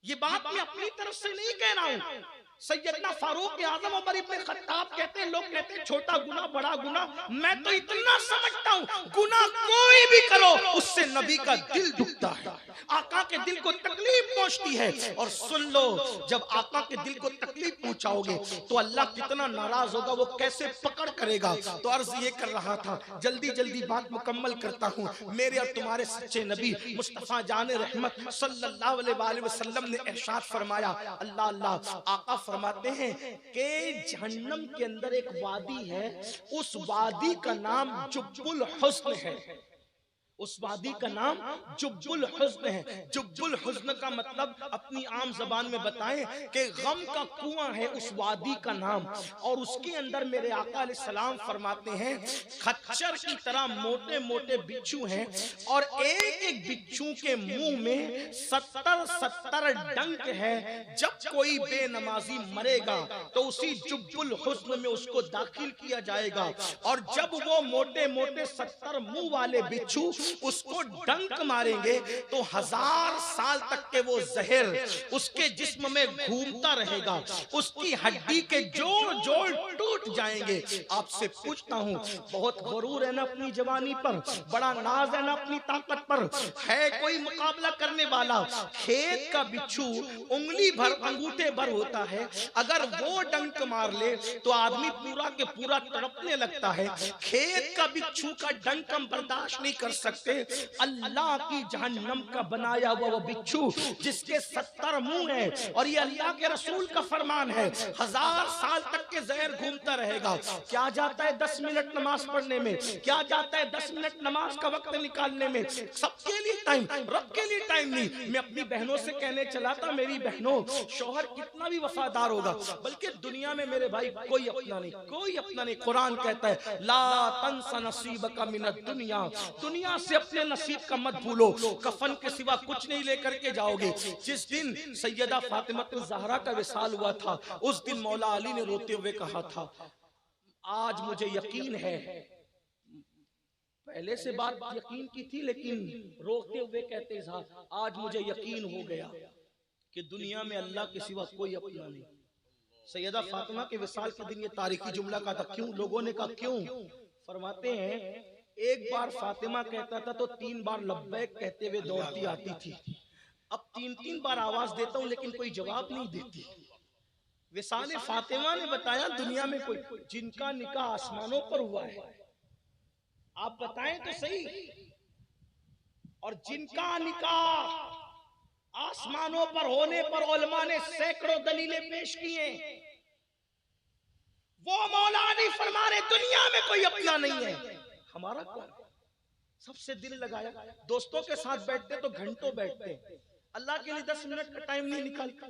ये बात मैं अपनी तरफ से नहीं कह रहा हूं। सैयदना फारूक आजम उमर इब्न खत्ताब कहते हैं, लोग कहते हैं छोटा गुना बड़ा गुना, मैं तो इतना समझता हूं, गुना कोई भी करो उससे नबी का दिल दुखता है, आका के दिल को तकलीफ पहुंचती है। और सुन लो, जब आका के दिल को तकलीफ पहुंचाओगे तो अल्लाह कितना नाराज होगा, वो कैसे पकड़ करेगा। तो अर्ज ये कर रहा था, जल्दी जल्दी बात मुकम्मल करता हूं। मेरे और तुम्हारे सच्चे नबी मुस्तफा जान रहमत सल्लल्लाहु अलैहि वसल्लम ने इरशाद फरमाया, अल्लाह अल्लाह, आका फरमाते हैं कि जहन्नम के अंदर एक वादी है, उस वादी का नाम जुब्बुल हुस्न है। उस वादी का नाम जुब्बुल हुस्न है। जुब्बुल हुस्न का मतलब अपनी आम जबान में बताएं कि गम का कुआं है उस वादी का नाम। और उसके अंदर मेरे आका अलैहिस्सलाम फरमाते हैं, खच्चर की तरह मोटे मोटे बिच्छू हैं और एक एक बिच्छू के मुंह में 70 डंक है। जब कोई बेनमाजी मरेगा तो उसी जुब्बुल हुस्न में उसको दाखिल किया जाएगा। और जब वो मोटे मोटे 70 मुंह वाले बिच्छू उसको डंक मारेंगे तो 1000 साल तक के वो जहर उसके जिस्म में घूमता रहेगा, उसकी हड्डी के जोड़ जोड़ टूट जाएंगे। आपसे पूछता हूं, बहुत गरूर है ना अपनी जवानी पर, बड़ा नाज है ना अपनी ताकत पर, है कोई मुकाबला करने वाला? खेत का बिच्छू उंगली भर अंगूठे भर होता है, अगर वो डंक मार ले तो आदमी पूरा के पूरा तड़पने लगता है। खेत का बिच्छू का डंक हम बर्दाश्त नहीं कर सकते। अल्लाह की जहन्नम का बनाया हुआ वो बिच्छू जिसके 70 मुंह है, और ये अल्लाह के रसूल का फरमान है, 1000 साल तक के जहर घूमता रहेगा। क्या जाता है 10 मिनट नमाज पढ़ने में, क्या जाता है 10 मिनट नमाज का वक्त निकालने में? सबके लिए टाइम, रब के लिए टाइम नहीं। मैं अपनी बहनों से कहने चला था, मेरी बहनों, शौहर कितना भी वफादार होगा, बल्कि दुनिया में मेरे भाई कोई अपना नहीं, कोई अपना नहीं। कुरान कहता है, ला तंसा नसीबका मिनद दुनिया, दुनिया से अपने नसीब का मत भूलो, कफन के सिवा कुछ नहीं लेकर के जाओगे। जिस दिन सैयदा फातिमा ज़हरा का विसाल हुआ था, उस दिन मौला अली ने रोते हुए कहा था, आज मुझे यकीन है, पहले से बात यकीन की थी लेकिन रोते हुए कहते हैं, आज मुझे यकीन हो गया कि दुनिया में अल्लाह के सिवा कोई अपना नहीं। सैयदा फातिमा के विसाल के दिन ये तारीखी जुमला कहा था। क्यों? लोगों ने कहा क्यों? फरमाते हैं, एक बार फातिमा कहता था तो 3 बार लब्बैक कहते हुए दौड़ती आती थी। अब 3 बार आवाज देता हूं लेकिन कोई जवाब नहीं देती। विसाल फातिमा ने बताया दुनिया में कोई जिनका निकाह आसमानों पर हुआ है, आप बताएं तो सही। और जिनका निकाह आसमानों पर होने पर उलमा ने सैकड़ों दलीलें पेश की हैं, वो मौला अली फरमा रहे दुनिया में कोई अपना नहीं है। हमारा कौन? सबसे दिल लगाया, दोस्तों के साथ बैठते तो घंटों बैठते, अल्लाह के लिए 10 मिनट का टाइम नहीं निकालता।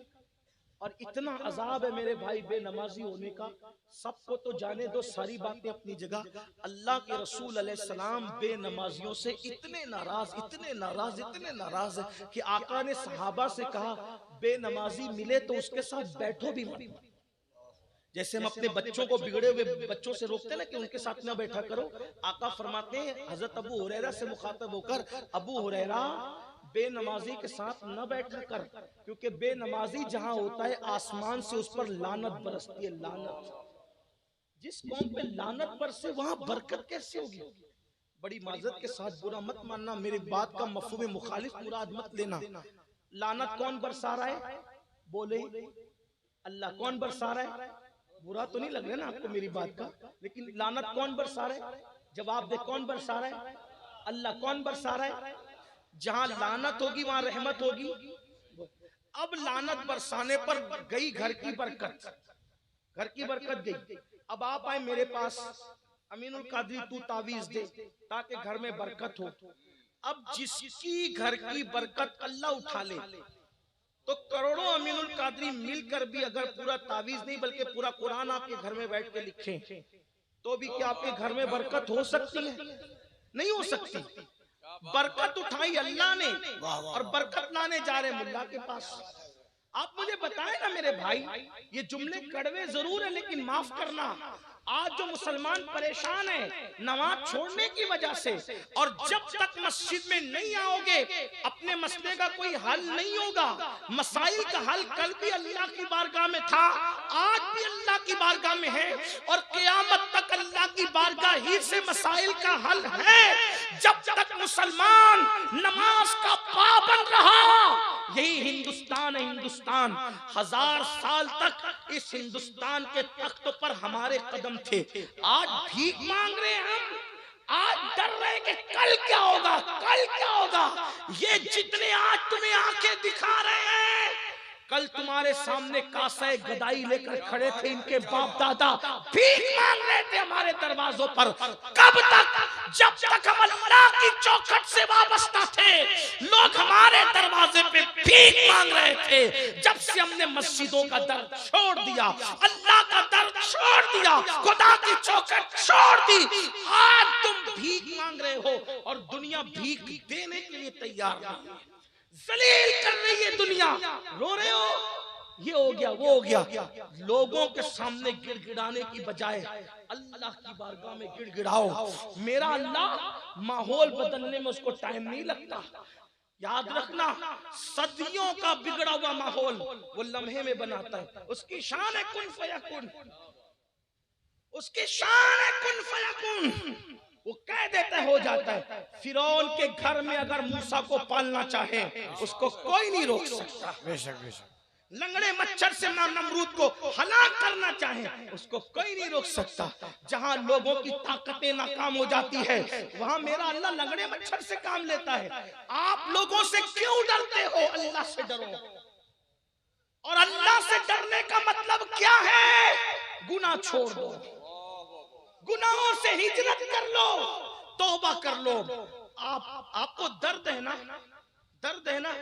और इतना अजाब है मेरे भाई बेनमाजी होने का। सबको तो जाने दो, सारी बातें अपनी जगह। अल्लाह के रसूल अलैहिस्सलाम बेनमाजियों से इतने नाराज, इतने नाराज, इतने नाराज है कि आका ने सहाबा से कहा बेनमाजी मिले तो उसके साथ बैठो भी मत। जैसे हम अपने बच्चों को बिगड़े हुए बच्चों से रोकते ना कि उनके साथ ना बैठा करो, आका फरमाते हैं हजरत अबू हुरैरा से मुखातब होकर, अबू हुरैरा बेनमाजी के साथ न बैठा कर, क्योंकि बेनमाजी जहां होता है आसमान से उस पर लानत बरसती है। लानत, जिस कौम पे लानत बरसे वहां बरकत कैसे होगी? बड़ी माजरत के साथ बुरा मत मानना, मेरी बात का मफहूम मुखालिफ मुराद मत लेना। लानत कौन बरसा रहा है? बोले अल्लाह। कौन बरसा रहा है? बुरा तो नहीं लग रहा ना आपको मेरी बात का, लेकिन लानत कौन बरसा रहा है? जवाब दे, कौन बरसा रहा है? अल्लाह। कौन बरसा रहा है? जहां लानत होगी वहां रहमत होगी। अब लानत बरसाने पर गई घर की बरकत, घर की बरकत गई। अब आप आए मेरे पास, अमीनुल कादरी तू तावीज दे ताकि घर में बरकत हो। अब जिसकी घर की बरकत अल्लाह उठा ले तो करोड़ों अमीनुल कादरी मिलकर भी अगर पूरा तावीज नहीं बल्कि पूरा कुरान आपके घर में बैठ के लिखें तो भी क्या आपके घर में बरकत हो सकती है? नहीं हो सकती। बरकत उठाई अल्लाह ने और बरकत लाने जा रहे मुल्ला के पास। आप मुझे बताएं ना मेरे भाई, ये जुमले कड़वे जरूर है लेकिन माफ करना, आज जो मुसलमान परेशान है नमाज छोड़ने की वजह से, और जब तक मस्जिद में नहीं आओगे अपने मसले का कोई हल नहीं होगा। मसाइल का हल कल भी अल्लाह की बारगाह में था, आज भी अल्लाह की बारगाह में है, और क़यामत तक अल्लाह की बारगाह ही से मसाइल का हल है। जब तक मुसलमान नमाज का पाबंद रहा, यही हिंदुस्तान है। हिंदुस्तान 1000 साल तक इस हिंदुस्तान के तख्त पर हमारे कदम थे। आज भीख मांग रहे हैं हम, आज डर रहे हैं कि कल क्या होगा, कल क्या होगा। ये जितने आज तुम्हें आंखें दिखा रहे हैं, कल तुम्हारे सामने कासाए गदाई लेकर खड़े थे इनके बाप दादा, भीख मांग रहे थे हमारे दरवाजों पर। कब तक? जब तक हम अल्लाह की चौखट से वाबस्ता थे, लोग हमारे दरवाजे पे भीख मांग रहे थे। जब से हमने मस्जिदों का दर छोड़ दिया, अल्लाह का दर छोड़ दिया, खुदा की चौखट छोड़ दी, आज तुम भीख मांग रहे हो और दुनिया भीख देने के लिए तैयार नहीं। जलील कर रही है दुनिया, रो रहे हो ये हो गया वो हो गया। लोगों के सामने गिड़गिड़ाने की बजाय अल्लाह की बारगाह में गिड़गिड़ाओ। मेरा अल्लाह माहौल बदलने में उसको टाइम नहीं लगता। याद रखना, सदियों का बिगड़ा हुआ माहौल वो लम्हे में बनाता है। उसकी शान है कुन फयकुन, उसकी शान है कुन फयकुन। वो कह देता है हो जाता है। फिरौन के घर में अगर मूसा को पालना चाहे उसको कोई नहीं रोक सकता। बेशक बेशक। लंगड़े मच्छर से नमरूद को हलाक करना चाहे उसको कोई नहीं रोक सकता। जहां लोगों की ताकतें नाकाम हो जाती है वहां मेरा अल्लाह लंगड़े मच्छर से काम लेता है। आप लोगों से क्यों डरते हो? अल्लाह से डरो। और अल्लाह से डरने का मतलब क्या है? गुनाह छोड़ दो, गुनाहों से हिजरत कर लो, तौबा कर लो। आपको दर्द है ना, दर्द है ना,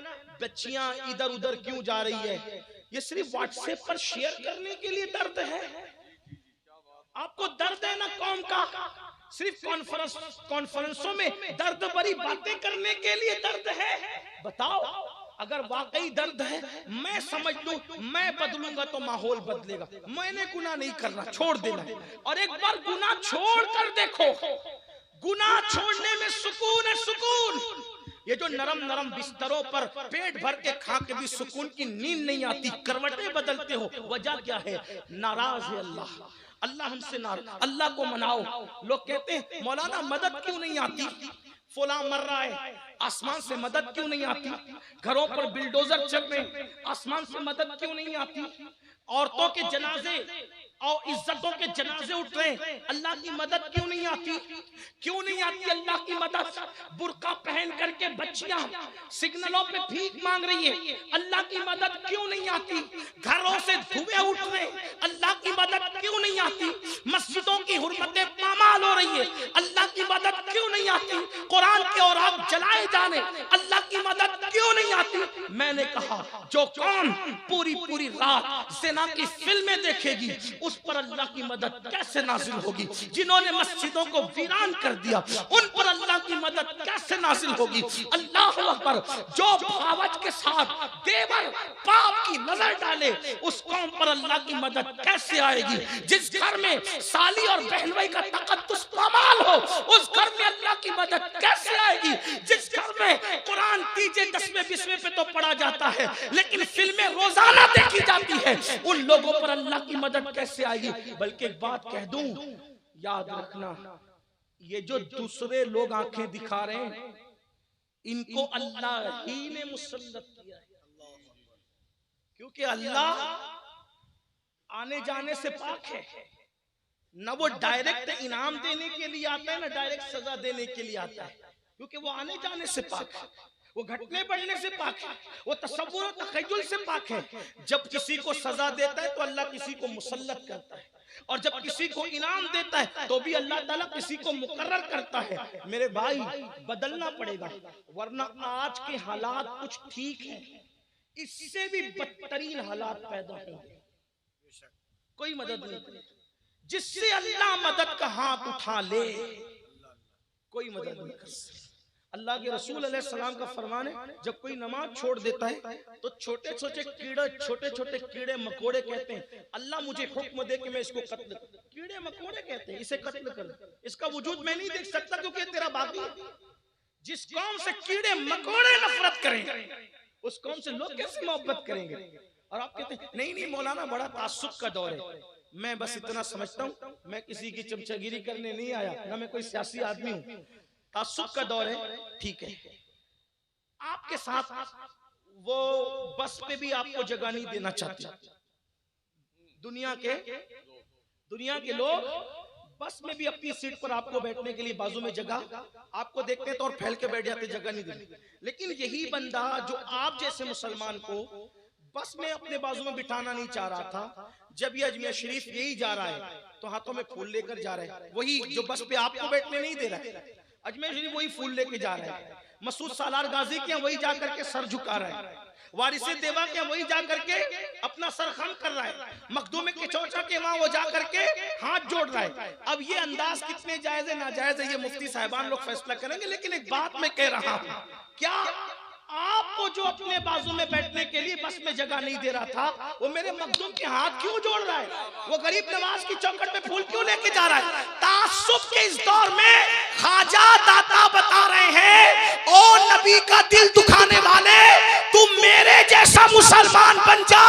बच्चियां इधर उधर क्यों जा रही है? ये सिर्फ व्हाट्सएप पर शेयर करने के लिए दर्द है। आपको दर्द है ना कौम का, सिर्फ कॉन्फ्रेंसों में दर्द भरी बातें करने के लिए दर्द है? बताओ, अगर वाकई दर्द है मैं समझ लूं, मैं बदलूंगा तो माहौल बदलेगा। मैंने गुनाह नहीं करना, छोड़ देना। और एक बार गुनाह छोड़ कर देखो, गुनाह छोड़ने में सुकून है, सुकून। ये जो नरम नरम बिस्तरों पर पेट भर के खा के भी सुकून की नींद नहीं आती, करवटें बदलते हो, वजह क्या है? नाराज है अल्लाह। अल्लाह हमसे नाराज, अल्लाह को मनाओ। लोग कहते हैं मौलाना मदद क्यों नहीं आती? फुला मर रहा है, आसमान से मदद क्यों नहीं आती? घरों पर बिल्डोजर चल रहे, आसमान से मदद क्यों नहीं आती? औरतों के जनाजे और इज्जतों के जनाजे उठ रहे, अल्लाह की मदद क्यों नहीं आती? क्यों नहीं आती अल्लाह की मदद? बुर्का पहन करके बच्चियां सिग्नलों पे भीख मांग रही है, अल्लाह की मदद क्यों नहीं आती? घरों से धुएं उठ रहे, अल्लाह की मदद क्यों नहीं आती? मस्जिदों की हुर्मतें पामाल हो रही है, अल्लाह की मदद क्यों नहीं आती? कुरान के औरात जलाए जाने, अल्लाह की मदद क्यों नहीं आती? मैंने कहा जो कौन पूरी पूरी रात ज़िना की फिल्में देखेगी उस पर अल्लाह की मदद कैसे नाजिल होगी? जिन्होंने मस्जिदों को वीरान कर दिया उन पर अल्लाह की मदद कैसे नाजिल होगी? अल्लाह अकबर। जो भावच के साथ देवर पाप की नजर डाले उस कौम पर अल्लाह की मदद कैसे आएगी? जिस घर में साली और बहन भाई का तकद्दुस पामाल हो उस घर में अल्लाह की मदद कैसे आएगी? जिस घर में कुरान 3 10वें 20वें पे तो पढ़ा जाता है लेकिन फिल्में रोजाना देखी जाती है उन लोगों पर अल्लाह की मदद कैसे आएगी? बल्कि एक बात कह दूं, याद रखना, ये जो दूसरे लोग आंखें दिखा रहे हैं इनको अल्लाह ही ने मुसल्लत किया है, क्योंकि अल्लाह आने जाने से पाक है। न वो डायरेक्ट इनाम देने के लिए आता है ना डायरेक्ट सजा देने के लिए आता है, क्योंकि वो आने जाने से पाक है, वो घटने बढ़ने से पाक है, वो तसव्वुर और तखय्युल से पाक है। जब किसी को सजा देता है तो अल्लाह किसी को मुसल्लत करता है, और जब किसी को इनाम देता है तो भी अल्लाह ताला किसी को मुकर्रर करता है। मेरे भाई बदलना पड़ेगा, वरना आज के हालात कुछ ठीक है, इससे भी बदतरीन हालात पैदा होंगे। कोई मदद नहीं करेगा, जिससे अल्लाह मदद का हाथ उठा ले कोई मदद नहीं कर सकता। अल्लाह के रसूल अलैहि सलाम का फरमान है, जब कोई नमाज छोड़ देता है तो छोटे छोटे कीड़े मकोड़े कहते हैं अल्लाह मुझे हुक्म दे कि मैं इसको कत्ल कर। कीड़े मकोड़े कहते हैं इसे कत्ल कर, इसका वजूद मैं नहीं देख सकता क्योंकि तेरा बाकी है। जिस कौम से कीड़े मकोड़े नफरत करें उस कौम से लोग कैसे मोहब्बत करेंगे? और आप कहते हैं नहीं मौलाना बड़ा तासुब का दौर है। मैं बस इतना समझता हूँ, मैं किसी की चमचागिरी करने नहीं आया, ना मैं कोई सियासी आदमी हूँ। तासुब का दौर है, ठीक है, आपके साथ वो बस पे भी आपको जगह नहीं देना चाहते। दुनिया के लोग बस में भी अपनी सीट पर आपको बैठने के लिए बाजू में जगह आपको देखते हैं तो और फैल के बैठ जाते, जगह नहीं देते। लेकिन यही बंदा जो आप जैसे मुसलमान को बस में अपने बाजू में बिठाना नहीं चाह रहा था, जब ये अजमेर शरीफ यही जा रहा है तो हाथों में फूल लेकर जा रहा है। वही जो बस पे आपको बैठने नहीं दे रहा है, अजमेर शरीफ वही फूल लेके जा रहा है। मसूद सालार गाजी के वही जा करके सर झुका रहा है। वारिसे देवा के वही जा करके अपना सर खम कर रहा है। मखदूम के चौचा के वहां वो जा करके हाथ जोड़ रहा है। अब ये अंदाज कितने जायज है नाजायज है ये मुफ्ती साहिबान लोग फैसला करेंगे, लेकिन एक बात मैं कह रहा हूं, क्या आपको जो अपने बाजू में बैठने के लिए बस में जगह नहीं दे रहा था वो मेरे मखदूम के हाथ क्यों जोड़ रहा है? वो गरीब नवाज की चौखट पे फूल क्यों लेके जा रहा है? तासुब के इस दौर में ख्वाजा दाता बता रहे हैं, ओ नबी का दिल दुखाने वाले, तुम मेरे जैसा मुसलमान बन जा।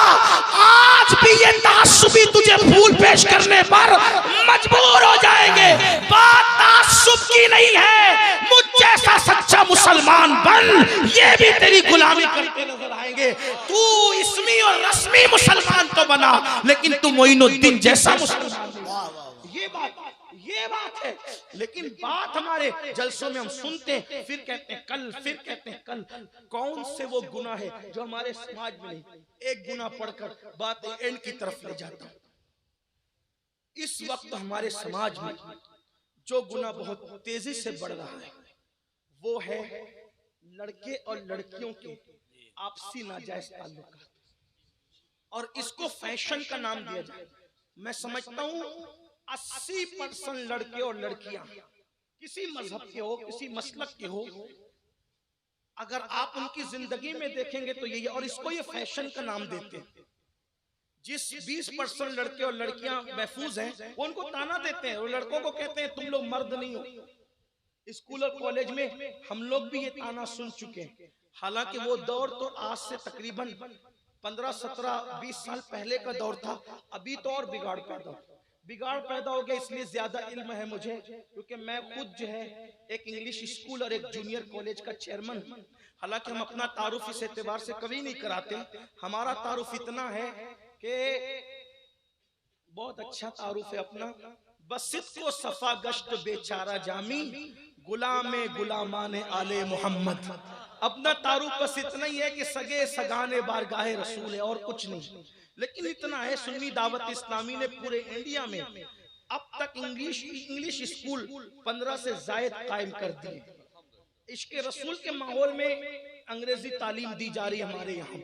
आज भी ये तासुबी तुझे फूल पेश करने पर मजबूर हो जाएंगे। बात तासुब की नहीं है, मुझ जैसा सच्चा मुसलमान बन, ये भी तेरी गुलामी करते नजर आएंगे। तू इसमी और रस्मी मुसलमान तो बना, लेकिन तू मोइनुद्दीन जैसा मुसलमान। ये बात है। लेकिन बात हमारे जलसों में हम सुनते हैं, फिर कहते हैं कल, फिर कहते हैं कल। कौन से वो गुनाह है जो हमारे समाज में नहीं? एक गुनाह पढ़कर बात एंड की तरफ ले जाता हूं। इस वक्त हमारे समाज में जो गुनाह बहुत तेजी से बढ़ रहा है वो है लड़के और लड़कियों के आपसी नाजायज ताल्लुकात, और इसको फैशन का नाम दिया जाए। मैं समझता हूं 80% लड़के और लड़कियां किसी मजहब के हो, किसी मसलक के हो, अगर आप उनकी जिंदगी में देखेंगे तो यही, और इसको ये फैशन का नाम देते हैं। जिस 20% लड़के और लड़कियां महफूज हैं वो उनको ताना देते हैं, वो लड़कों को कहते हैं तुम लोग मर्द नहीं हो। स्कूल और कॉलेज में हम लोग भी ये ताना सुन चुके हैं। हालांकि वो दौर तो आज से तकरीबन 15, 17, 20 साल पहले का दौर था। अभी तो और बिगाड़ पैदा। बिगाड़ पैदा हो गया, इसलिए ज्यादा इल्म है मुझे, क्योंकि मैं खुद जो है एक इंग्लिश स्कूल और एक जूनियर कॉलेज का चेयरमैन। हालांकि हम अपना तारुफ इस एतबार से कभी नहीं कराते, हमारा तारुफ इतना है कि बहुत अच्छा तारुफ है अपना, बसित को सफा गश्त बेचारा जामी, गुलामे गुलामाने आले मोहम्मद। अपना तारुफ बस इतना ही है कि सगे सगाने बारगाहे रसूल है, और कुछ नहीं। लेकिन इतना है, सुन्नी दावत इस्लामी ने पूरे इंडिया में अब तक इंग्लिश स्कूल 15 से जायद कायम कर दिए। इश्क रसूल के माहौल में अंग्रेजी तालीम दी जा रही है हमारे यहाँ,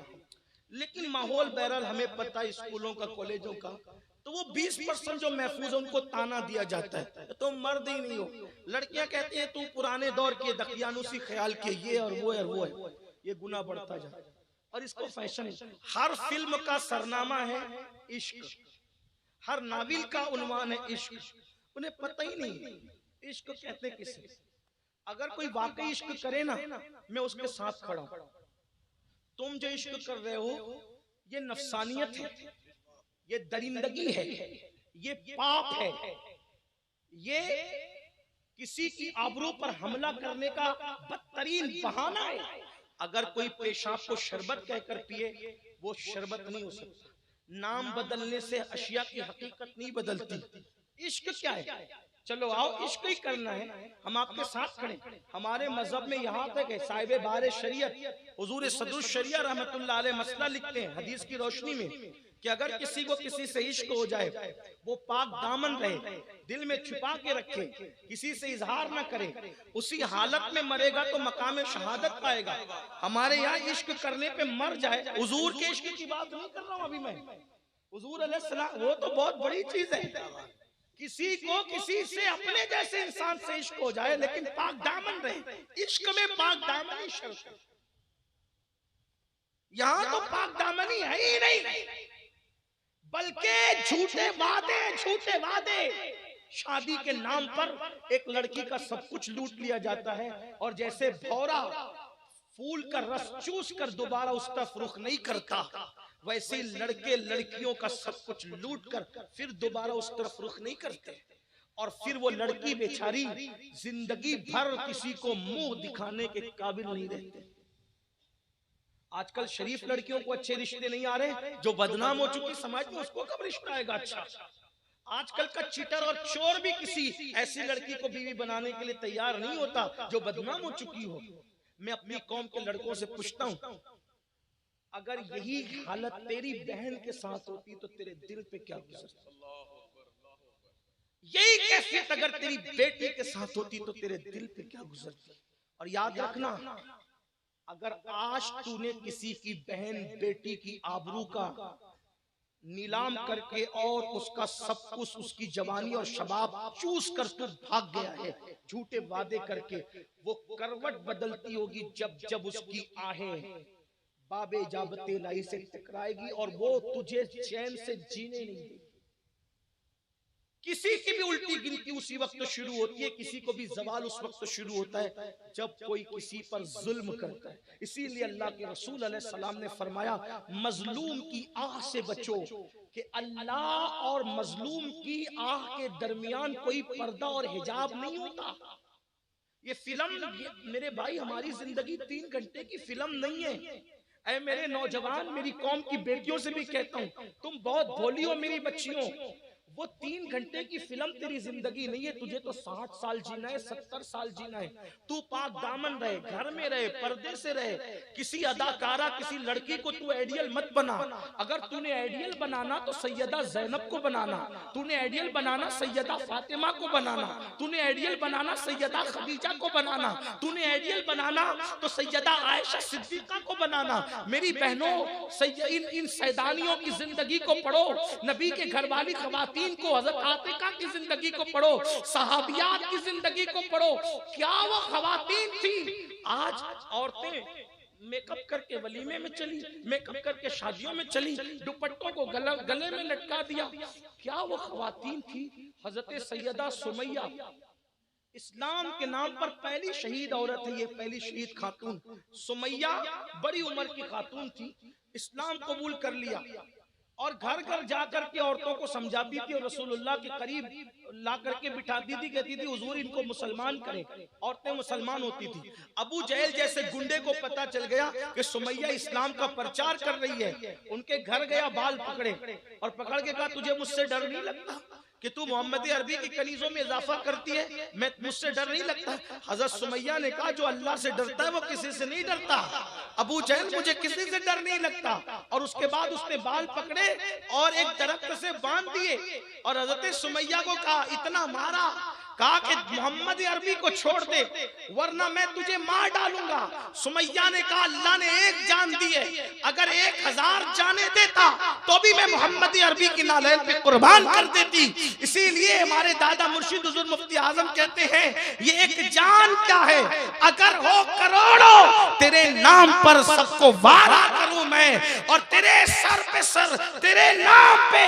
लेकिन माहौल बहरहाल हमें पता है स्कूलों का, कॉलेजों का, तो वो 20% जो महफूज है उनको ताना दिया जाता है, तो मर्द ही नहीं हो। लड़कियां कहती हैं तू पुराने दौर के दकियानुसी ख्याल के ये और वो है, ये गुनाह बढ़ता जाता है। और इसको फैशन है, हर फिल्म का सरनामा है इश्क, हर नाविल का उन्वान है इश्क। उन्हें पता ही नहीं इश्क कहते किसे। अगर कोई वाकई इश्क करे ना, मैं उसके साथ खड़ा हूं। तुम जो इश्क कर रहे हो ये नफसानियत है, ये दरिंदगी है, ये पाप है, ये किसी की आबरू पर हमला करने का बदतरीन बहाना है। अगर कोई पेशाब को शरबत कहकर पिए, वो शरबत नहीं हो सकता। नाम बदलने से अशिया की हकीकत नहीं बदलती। इश्क क्या है? चलो आओ, इश्क ही करना है, हम आपके साथ खड़े। हमारे मजहब में यहाँ तक है, साहिब बारे शरीयत हुजूर सदरुल शरिया रहमतुल्लाह अलैह मसला लिखते हैं हदीस की रोशनी में कि अगर किसी को किसी से इश्क हो जाए, वो पाक दामन रहे, दिल में छुपा के रखे, किसी से इजहार ना करे, उसी हालत में मरेगा तो मकाम शहादत पाएगा। हमारे यहाँ इश्क करने पे मर जाए, हुजूर के इश्क की बात नहीं कर रहा हूँ अभी मैं, हुजूर अलैहिस्सलाम वो तो बहुत बड़ी चीज है। किसी को किसी से अपने जैसे इंसान से इश्क हो जाए, लेकिन पाक दामन रहे। इश्क में पाक दामन ही शर्त है। यहाँ तो पाक दामन ही है ही नहीं, बल्कि झूठे वादे शादी के नाम पर एक लड़की का सब कुछ लूट लिया जाता है। और जैसे भौरा फूल का रस चूस कर दोबारा उस तरफ रुख नहीं करता, वैसे ही लड़के लड़कियों का सब कुछ लूट कर फिर दोबारा उस तरफ रुख नहीं करते। और फिर वो लड़की बेचारी जिंदगी भर किसी को मुंह दिखाने के काबिल नहीं रहते। आजकल शरीफ लड़कियों को अच्छे रिश्ते नहीं आ रहे, जो बदनाम हो चुकी समाज में उसको कब रिश्ता आएगा अच्छा। आजकल का चीटर और चोर भी किसी ऐसी लड़की को बीवी बनाने के लिए तैयार नहीं होता जो बदनाम हो चुकी हो। मैं अपनी कौम के लड़कों से पूछता हूं, अगर यही हालत तेरी बहन के साथ होती तो तेरे दिल पे क्या गुजरता? यही कैफियत अगर तेरी बेटी के साथ होती तो तेरे दिल पे क्या गुजरती? और याद रखना, अगर आज तूने किसी की बहन बेटी की आबरू का नीलाम करके और उसका सब कुछ, उसकी जवानी और शबाब चूस कर तू भाग गया है झूठे वादे करके, वो करवट बदलती होगी जब जब उसकी आहें बाबे जाबते लाई से टकराएगी और वो तुझे चैन से जीने नहीं देगी। किसी की भी उल्टी गिनती उसी वक्त शुरू होती है, किसी को भी जवाल उस वक्त शुरू होता है जब कोई किसी पर जुल्म करता है। इसीलिए अल्लाह के रसूल अलैहि सलाम ने फरमाया, मजलूम की आह से बचो, कि अल्लाह और मजलूम की आह के दरमियान कोई पर्दा और हिजाब नहीं होता। ये फिल्म, मेरे भाई, हमारी जिंदगी 3 घंटे की फिल्म नहीं है। ऐ मेरे नौजवान, मेरी कौम की बेटियों से भी कहता हूँ, तुम बहुत भोली हो मेरी बच्चियों, वो 3 घंटे की फिल्म तेरी जिंदगी नहीं है। तुझे तो 60 साल जीना है, 70 साल जीना है। तू पाक दामन रहे, घर में रहे, पर्दे से रहे। किसी अदाकारा, किसी लड़की को तू आइडियल मत बना। अगर तूने आइडियल बनाना तो सैयदा जैनब को बनाना, तूने आइडियल बनाना सैयदा फातिमा को बनाना, तूने आइडियल बनाना सैयदा खदीजा को बनाना, तूने आइडियल बनाना तो सैयदा आयशा सिद्दीका को बनाना। मेरी बहनों, इन सैदानियों की जिंदगी को पढ़ो, नबी के घर वाली खवातीन को, हज़रत आतिका की जिंदगी को पढ़ो, सहाबियात की जिंदगी को पढ़ो। क्या वो खवातीन थी? आज औरतें मेकअप करके वलीमे में चली, मेकअप करके शादियों में चली, दुपट्टों को गले में लटका दिया। क्या वो खवातीन थी? हजरत सैयदा सुमैया इस्लाम के नाम पर पहली शहीद औरत है, ये पहली शहीद खातून सुमैया बड़ी उम्र की खातून थी, इस्लाम कबूल कर लिया और घर घर जाकर के औरतों को समझाती थी और रसूलुल्लाह के करीब ला करके बिठाती थी, कहती थी हुजूर इनको मुसलमान करें। औरतें मुसलमान होती थी। अबू जहल जैसे गुंडे को पता चल गया कि सुमैया इस्लाम का प्रचार कर रही है, उनके घर गया, बाल पकड़े और पकड़ के कहा तुझे मुझसे डर नहीं लगता कि तू मोहम्मद अरबी की कनीजों में इजाफा करती है, मैं मुझसे डर नहीं लगता। हजरत सुमैया ने कहा जो अल्लाह से डरता है वो किसी से नहीं डरता। अबू जहल मुझे किसी से डर नहीं लगता। और उसके बाद उसने बाल पकड़े और एक दरख्त से बांध दिए और हजरत सुमैया को कहा, इतना मारा, कहा कि मोहम्मद अरबी को छोड़ दे वरना मैं तुझे मार डालूंगा। सुमैया ने कहा अल्लाह ने एक जान दी है, अगर 1000 जाने देता तो भी मैं मोहम्मद अरबी की नालैन पे कुर्बान कर देती। इसीलिए हमारे दादा मुर्शिद हुजूर मुफ्ती आजम कहते हैं ये एक जान क्या है, अगर हो करोड़ों तेरे नाम पर सबको वारा करूं मैं, और तेरे सर पे सर तेरे नाम पे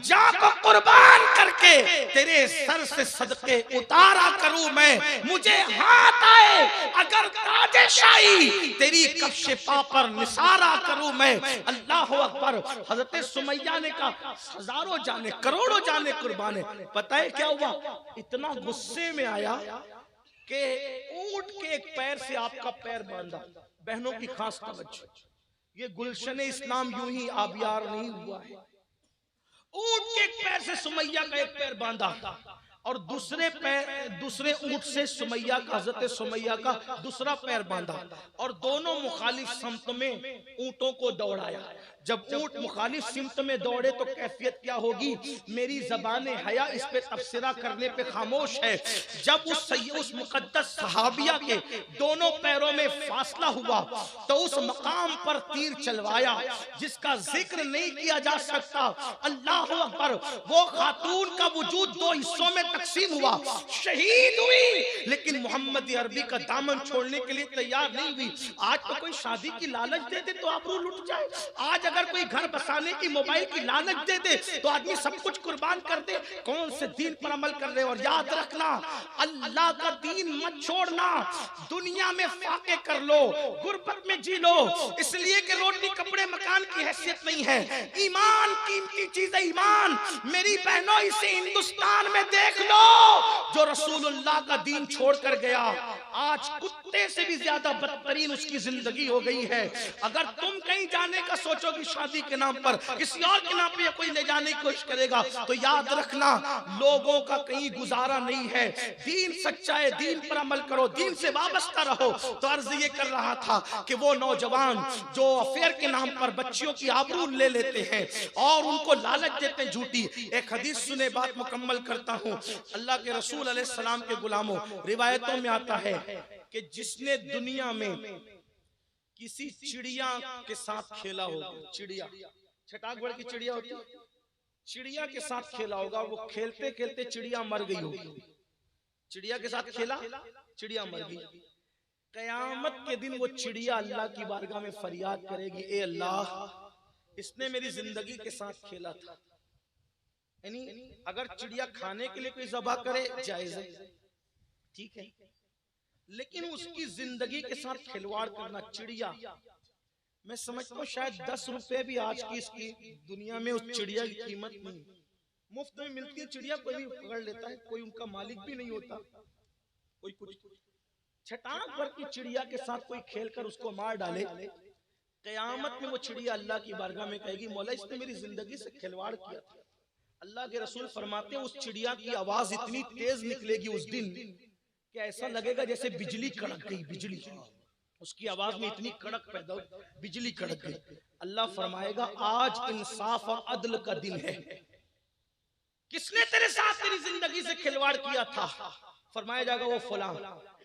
जान को कुर्बान करके तेरे सर से सदके उतारा करूं मैं। मुझे हाथ आए अगर ताजेशाही तेरी कफ्शे पा पर निसारा करूं मैं। अल्लाह अकबर। हजरत सुमैया ने कहा हजारों जाने करोड़ों जाने कुर्बान है। पता है क्या हुआ, इतना गुस्से में आया कि ऊंट के एक पैर से आपका पैर बांधा। बहनों की खास तवज्जो, ये गुलशन इस्लाम यूं ही आबियार नहीं हुआ है। ऊंट के एक पैर से सुमैया का एक पैर बांधा और दूसरे ऊंट से सुमैया का, हजरत सुमैया का दूसरा पैर बांधा और दोनों मुखालिफ सिमत में ऊंटों को दौड़ाया। जब ऊंट मुखालिफ सिमत में दौड़े तो कैफियत क्या होगी, मेरी ज़बान हया इस पे तबसरा करने पे खामोश है। जब उस मुकद्दस सहाबिया के दोनों पैरों में फासला हुआ तो उस मकाम पर तीर चलवाया जिसका जिक्र नहीं किया जा सकता। अल्लाह अकबर। वो खातून का वजूद 2 हिस्सों में तकसीम हुआ, शहीद हुई लेकिन मोहम्मद अरबी का दामन छोड़ने के लिए तैयार नहीं हुई। आज तो कोई शादी की लालच दे दे तो आबरू लुट जाए। आज अगर कोई घर बसाने की, मोबाइल की लालच दे दे तो आदमी सब कुछ कुर्बान कर दे। कौन से दीन पर अमल कर रहे हो? और याद रखना अल्लाह का दीन मत छोड़ना। दुनिया में फाके कर लो, गुर्बत में जी लो, इसलिए कि रोटी कपड़े मकान की हैसियत नहीं है। ईमान कीमती चीज है, ईमान। मेरी बहनों इसे हिंदुस्तान में देख लो, जो रसूलुल्लाह का दीन छोड़कर गया आज कुत्ते से भी ज्यादा बदतरीन उसकी जिंदगी हो गई है। अगर तुम कहीं जाने का सोचोगे शादी के नाम पर, किसी और के नाम पे कोई ले जाने की कोशिश करेगा तो याद रखना लोगों का कहीं गुजारा नहीं है। दीन सच्चा है, दीन पर अमल करो, दीन से वाबस्ता रहो। तो अर्ज ये कर रहा था कि वो नौजवान जो अफेयर के नाम पर बच्चियों की आबरू ले लेते हैं और उनको लालच देते हैं झूठी। एक हदीस सुने, बात मुकम्मल करता हूँ। अल्लाह के रसूल अलैहिस्सलाम के गुलामों, रिवायतों में आता है कि जिसने दुनिया में किसी चिड़िया के साथ खेला होगा, चिड़िया छटाकगढ़ की चिड़िया होती है, चिड़िया के साथ खेला होगा, वो खेलते खेलते चिड़िया मर गई होगी। चिड़िया के साथ खेला, चिड़िया मर गई। कयामत के दिन वो चिड़िया अल्लाह की बारगाह में फरियाद करेगी, ए अल्लाह इसने मेरी जिंदगी के साथ खेला था। यानी अगर चिड़िया खाने के लिए कोई ज़बह करे जायज है, ठीक है, लेकिन उसकी जिंदगी के साथ खिलवाड़ करना, चिड़िया, मैं समझता हूँ शायद 10 रुपए भी आज की इसकी दुनिया में उस चिड़िया की कीमत नहीं। मुफ्त में मिलती है चिड़िया, कोई भी पकड़ लेता है, कोई उनका मालिक भी नहीं होता, कोई कुछ। छटाक भर की चिड़िया के साथ कोई खेलकर उसको मार डाले, कयामत में वो चिड़िया अल्लाह की बारगाह में कहेगी मौला इसने मेरी जिंदगी से खिलवाड़ किया था। अल्लाह के रसूल फरमाते हैं उस चिड़िया की आवाज इतनी तेज निकलेगी उस दिन कि ऐसा लगेगा जैसे बिजली कड़क गई। बिजली उसकी आवाज में इतनी कड़क पैदा हो, बिजली कड़क गई। अल्लाह फरमाएगा आज इंसाफ और अदल का दिन है, किसने तेरे साथ तेरी जिंदगी से खिलवाड़ किया था? फरमाया जाएगा वो फलां।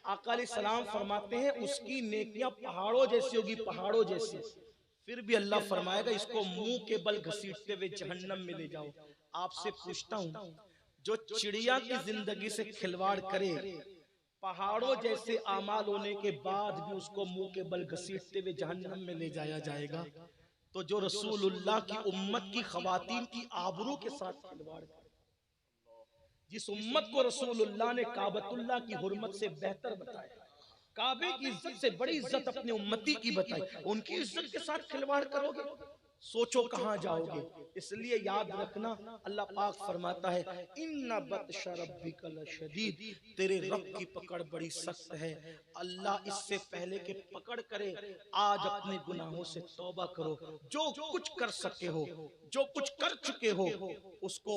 आका अलैहिस्सलाम फरमाते हैं उसकी नेकियां पहाड़ों जैसी होगी, पहाड़ों जैसी। फिर भी अल्लाह फरमाएगा इसको मुंह के बल घसीटते हुए जहन्नम में ले जाओ। आपसे पूछता हूं, जो चिड़िया की जिंदगी से खिलवाड़ करे, पहाड़ों जैसे आमाल होने के बाद भी उसको मुंह के बल घसीटते हुए जहन्नम में ले जाया जाएगा, तो जो रसूलुल्लाह की उम्मत की खवातीन की आबरू के साथ खिलवाड़ करे, जिस उम्मत को रसूलुल्लाह ने काबतुल्लाह की हुर्मत से बेहतर बताया, काबे की इज्जत से बड़ी इज्जत अपने उम्मती की बताई, उनकी इज्जत के साथ खिलवाड़ करोगे सोचो कहां जाओगे। इसलिए याद रखना, अल्लाह पाक फरमाता है इन्ना बत्शा रब्बिका लशदीद, तेरे रब की पकड़ बड़ी सख्त है। अल्लाह इससे पहले के पकड़ करे, आज अपने गुनाहों से तौबा करो। जो कुछ कर सके हो, जो कुछ कर चुके हो, उसको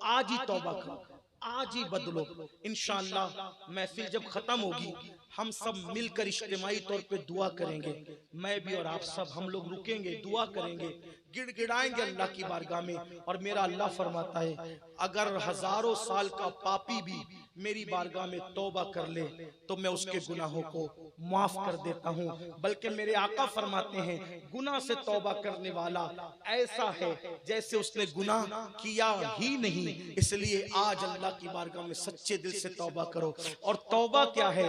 आज ही तौबा करो, आज ही बदलो। इंशाअल्लाह महफिल जब खत्म होगी, हम सब मिलकर इज्तिमाई तौर पे दुआ करेंगे। मैं भी और आप सब, हम लोग रुकेंगे, दुआ करेंगे, गिड़गिड़ाएंगे अल्लाह की बारगाह में। और मेरा अल्लाह फरमाता है अगर हजारों साल का पापी भी मेरी बारगाह में तौबा कर ले तो मैं उसके गुनाहों को माफ कर देता हूँ। बल्कि मेरे आका फरमाते हैं गुनाह से तौबा करने वाला ऐसा है जैसे उसने गुनाह किया ही नहीं। इसलिए आज अल्लाह की बारगाह में सच्चे दिल से तौबा करो। और तौबा क्या है?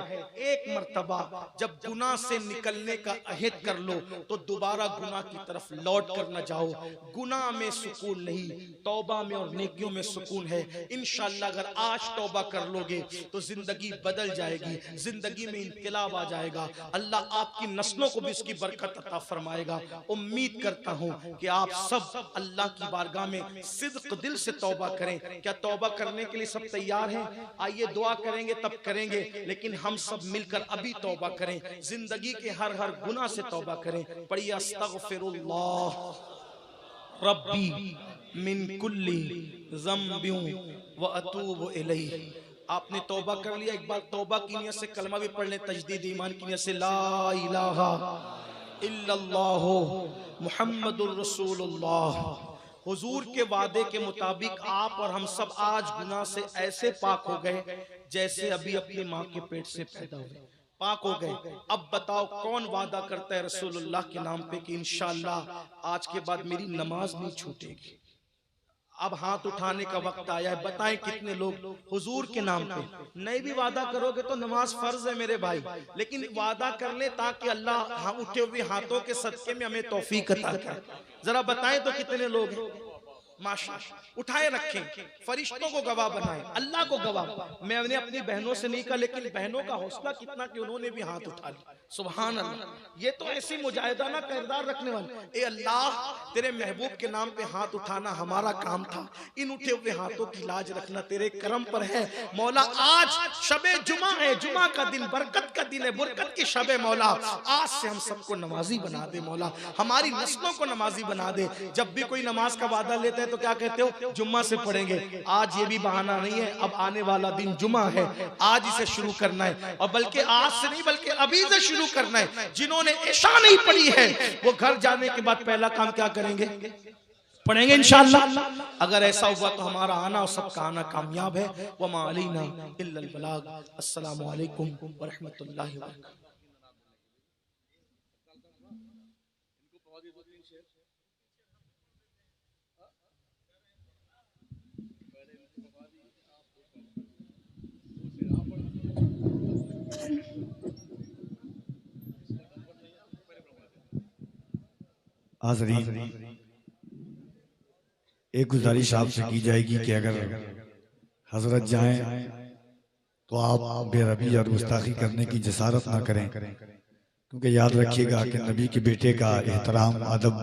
एक मर्तबा जब गुनाह से निकलने का अहद कर लो तो दोबारा गुनाह की तरफ लौट कर न जाओ। गुनाह में सुकून नहीं, तौबा में और नेकियों में सुकून है। इंशाअल्लाह अगर आज तौबा कर लोगे तो जिंदगी बदल जाएगी, जिंदगी में इनकलाब आ जाएगा। अल्लाह आपकी नस्लों को भी इसकी बरकत अता फरमाएगा। उम्मीद करता हूं कि आप सब अल्लाह की बारगाह में सिद्क दिल से तौबा करें। क्या तौबा करने के लिए सब तैयार हैं? आइए दुआ करेंगे तब करेंगे, लेकिन हम सब मिलकर अभी तौबा करें, जिंदगी के हर हर गुनाह से तौबा करें। पढ़िए अस्तगफिरुल्लाह रब्बी मिन कुल्ली ज़म्बिन व अतूबु इलैहि। आपने तौबा कर लिया, एक बार तौबा की नियत से कलमा भी पढ़ लें, तजदीद ईमान की नियत से, ला इलाहा इल्लल्लाह मुहम्मदुर रसूलुल्लाह। हुजूर के वादे के मुताबिक आप और हम सब आज गुनाह से ऐसे पाक हो गए जैसे अभी अपनी माँ के पेट से पैदा हुए, पाक हो गए। अब बताओ कौन वादा करता है रसूलुल्लाह के नाम पे कि इंशाअल्लाह आज के बाद मेरी नमाज नहीं छूटेगी? अब हाथ उठाने का वक्त आया है। बताएं कितने लोग हुजूर के नाम पे, नहीं भी वादा करोगे तो नमाज फर्ज है मेरे भाई, लेकिन वादा कर ले ताकि अल्लाह उठे हुए हाथों के सदके में हमें तौफीक अता करे। जरा बताएं तो कितने लोग हैं? माशाअल्लाह उठाए रखें, फरिश्तों को गवाह बनाएं, अल्लाह को गवाह। मैंने अपनी बहनों से नहीं कहा, लेकिन बहनों का हौसला कितना कि उन्होंने भी हाथ उठा लिया। सुभान अल्लाह, ये तो ऐसी मुजाहिदाना किरदार रखने वाले। ए अल्लाह, तेरे महबूब के नाम पे हाथ उठाना हमारा काम था, इन उठे हुए हाथों की लाज रखना तेरे करम पर है। मौला आज शबे जुमा है, जुमा का दिन बरकत का दिन है, बरकत की शबे। मौला आज से हम सबको नमाजी बना दे, मौला हमारी नस्लों को नमाजी बना दे। जब भी कोई नमाज का वादा लेते हैं तो क्या कहते हो? जुम्मा से पढ़ेंगे। आज ये भी बहाना नहीं है, अब आने वाला दिन जुमा है, आज इसे शुरू करना है। और बल्कि आज से नहीं बल्कि अभी से शुरू करना है। जिन्होंने इशा नहीं पढ़ी है वो घर जाने के बाद पहला काम क्या करेंगे? पढ़ेंगे इंशाअल्लाह। अगर ऐसा हुआ तो हमारा आना और सबका आना कामयाब है। वमा अलैना इल्लल बलाग। अस्सलामु अलैकुम व रहमतुल्लाहि व बरकातहू। हाज़रीन, एक गुजारिश आपसे की जाएगी कि अगर हजरत जाएं तो आप बेरहमी और गुस्ताखी करने की जसारत ना करें, क्योंकि याद रखिएगा कि नबी के बेटे का एहतराम अदब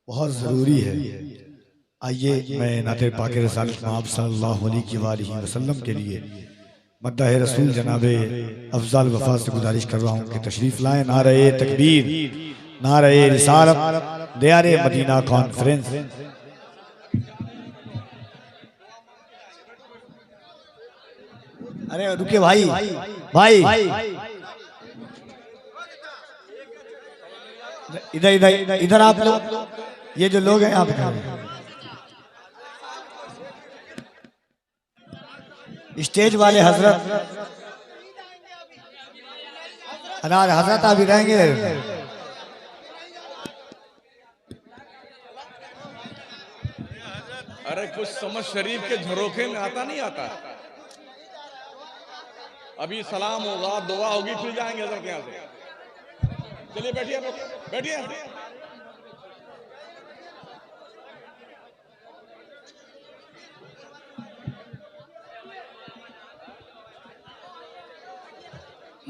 बहुत ज़रूरी है। आइए मैं नाते पाक रसूल आप सल्लल्लाहु अलैहि वसल्लम के लिए मद्दाह रसूल जनाबे अफजाल वफा से गुजारिश कर रहा हूँ कि तशरीफ लाएं। नारे तकबीर, नारे रिसालत, दियारे मदीना कॉन्फ्रेंस। अरे रुके भाई, भाई इधर इधर इधर आप लोग, ये जो लोग हैं आप स्टेज वाले हजरत, अनार हजरत अभी रहेंगे। अरे कुछ समझ शरीफ के झरोखे में आता नहीं आता। अभी सलाम होगा, दुआ होगी, फिर जाएंगे हजरत यहाँ से। चलिए बैठिए, बैठिए।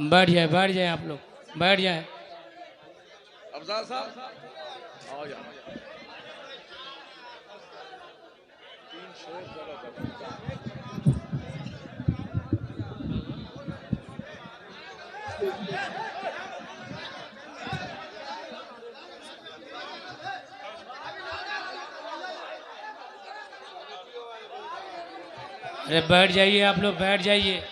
बैठ जाए आप लोग, बैठ जाए। अफजाल साहब आओ जाओ। अरे बैठ जाइए आप लोग, बैठ जाइए।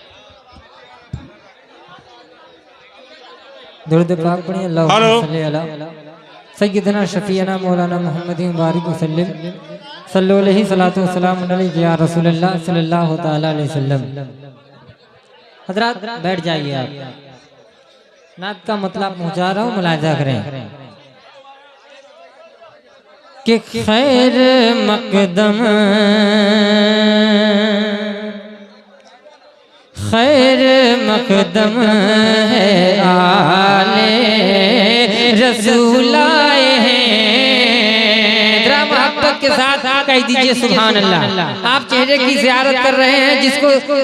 दुरूद पाक पढ़िए। अल्लाहुम्मा सल्ली अला सय्यदना शफीअना मौलाना मुहम्मद मुबारक वसल्लम सल्लल्लाहु अलैहि सलातु वस्सलाम अलैहि या रसूलल्लाह सल्लल्लाहु तआला अलैहि वसल्लम। हजरात बैठ जाइए आप। नात का मतलब पहुंचा रहा हूँ, मुलाहिजा करें कि खैर मकदम खैर मकदम है आले रसूल आए हैं। जरा मोहब्बत के साथ कह दीजिए सुभान अल्लाह। आप चेहरे की ज़ियारत कर रहे हैं,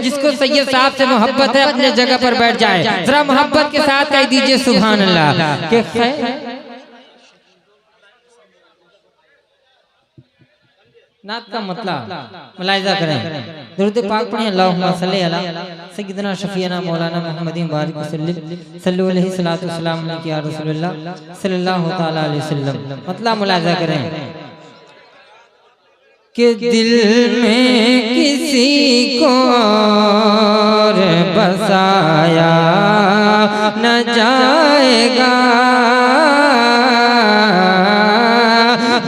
जिसको सैयद साहब से मोहब्बत है अपने जगह पर बैठ जाए। जरा मोहब्बत के साथ कह दीजिए सुभान अल्लाह कि खैर। नात का मतलब मुलाहिजा करें। दुरूद पाक पढ़ें। अल्लाहुम्मा सल्ली अला सय्यदना शफीअना मौलाना मुहम्मद मुबारक वसल्लम सल्लल्लाहु अलैहि सलातु वस्सलाम अलैहि या रसूलल्लाह सल्लल्लाहु तआला अलैहि वसल्लम। मतलब मुलाहिजा करें कि दिल में किसी को और बसाया न जाएगा,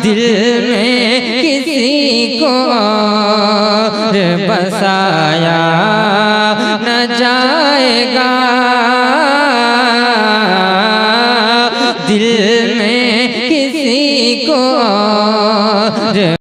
दिल में किसी को और बसाया न जाएगा, दिल में किसी को